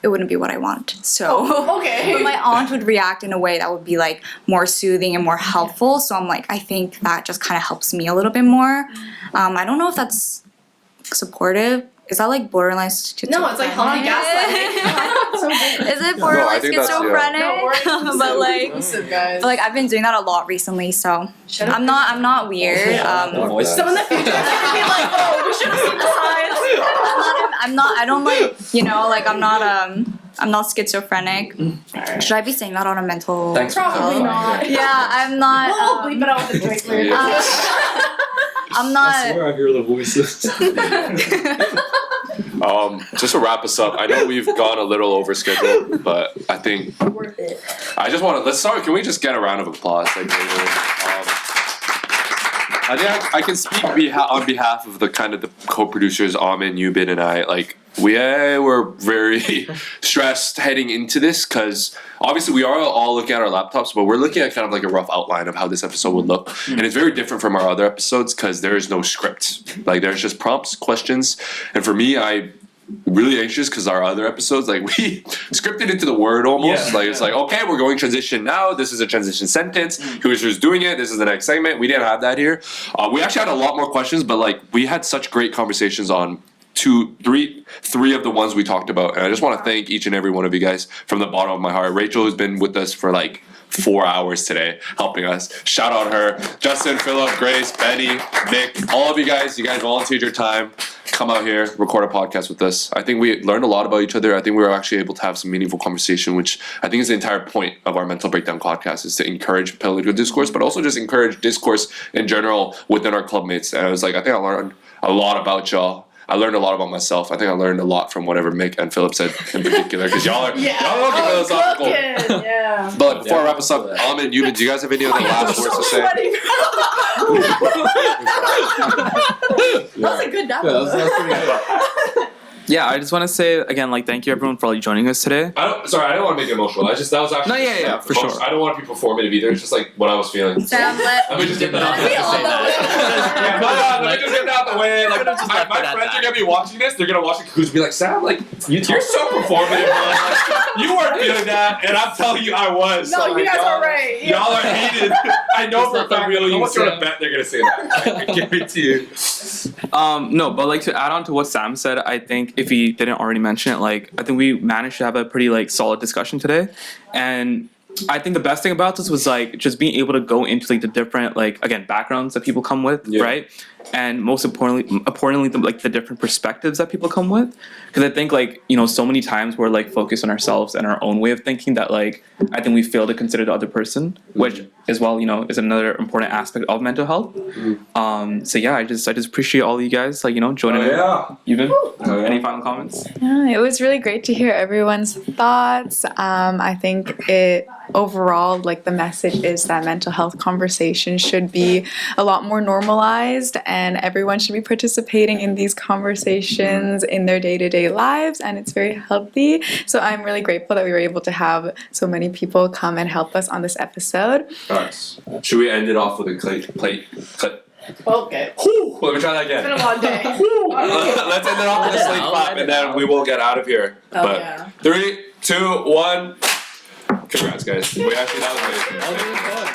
wouldn't be what I want. So Okay. but my aunt would react in a way that would be like more soothing and more helpful. So I'm like, I think that just kind of helps me a little bit more. I don't know if that's supportive. Is that like borderline schizophrenic? No, it's like healthy gaslighting. Is it borderline I think that's- yeah. schizophrenic? But like, guys. but like I've been doing that a lot recently, so I'm not weird. So in the future, it's gonna be like, oh, we should have seen the signs. I don't like, like I'm not schizophrenic. Should I be saying that on a mental? Thanks for Probably clarifying. not. Yeah, I'm not. We'll bleep it out with the Drake lyrics. I'm not. I hear the voices. Just to wrap us up, I know we've gone a little over schedule, but I think I just want to let's start. Can we just get a round of applause? Like, I think I can speak on behalf of the kind of the co-producers, Amin, Yubin, and I. Like we were very stressed heading into this because obviously we are all looking at our laptops, but we're looking at kind of like a rough outline of how this episode would look, and it's very different from our other episodes because there is no script. Like there's just prompts, questions, and for me, I. Really anxious because our other episodes, like we scripted into the word almost. It's like, okay, we're going transition now. This is a transition sentence. Who's doing it? This is the next segment. We didn't have that here. We actually had a lot more questions, but like we had such great conversations on three of the ones we talked about. And I just want to thank each and every one of you guys from the bottom of my heart. Rachel has been with us for like 4 hours today helping us. Shout out her. Justin, Philip, Grace, Benny, Nick, all of you guys volunteered your time. Come out here, record a podcast with us. I think we learned a lot about each other. I think we were actually able to have some meaningful conversation, which I think is the entire point of our Mental Breakdown podcast, is to encourage political discourse, but also just encourage discourse in general within our clubmates. And I was like, I think I learned a lot about y'all. I learned a lot about myself. I think I learned a lot from whatever Mick and Philip said in particular, because y'all are looking philosophical. Yeah. But before I wrap us up, Amin, Yuna, do you guys have any other last words to say? That was a good nap. Yeah, I just want to say again, like, thank you everyone for like joining us today. I don't want to make it emotional. That was actually. No, yeah, for sure. I don't want to be performative either. It's just like what I was feeling. Sam, let me just get that out. we all know it. Let me just get that out the way. Like my friends are gonna be watching this. They're gonna watch it and be like, Sam, like you're so performative. Bro. Like, you weren't feeling that, and I'm telling you, I was. No, so, you like, guys are right. Y'all are hated. I know for a fact. real No one's you, gonna bet they're gonna say that. I guarantee you. No, but like to add on to what Sam said, I think if he didn't already mention it, like I think we managed to have a pretty like solid discussion today, and I think the best thing about this was like just being able to go into like the different like again backgrounds that people come with, right? And most importantly, the different perspectives that people come with, because I think like so many times we're like focused on ourselves and our own way of thinking that like I think we fail to consider the other person, which as well is another important aspect of mental health. So yeah, I just appreciate all of you guys like joining in. Even any final comments? Yeah, it was really great to hear everyone's thoughts. I think it overall, like the message is that mental health conversations should be a lot more normalized, and everyone should be participating in these conversations in their day-to-day lives, and it's very healthy. So I'm really grateful that we were able to have so many people come and help us on this episode. Alright. Should we end it off with a plate? Okay. Whew, let me try that again. It's been a long day. Let's end it off with a slate clap, and then we will get out of here. Oh, But yeah. 3, 2, 1. Congrats, guys. We actually that was amazing.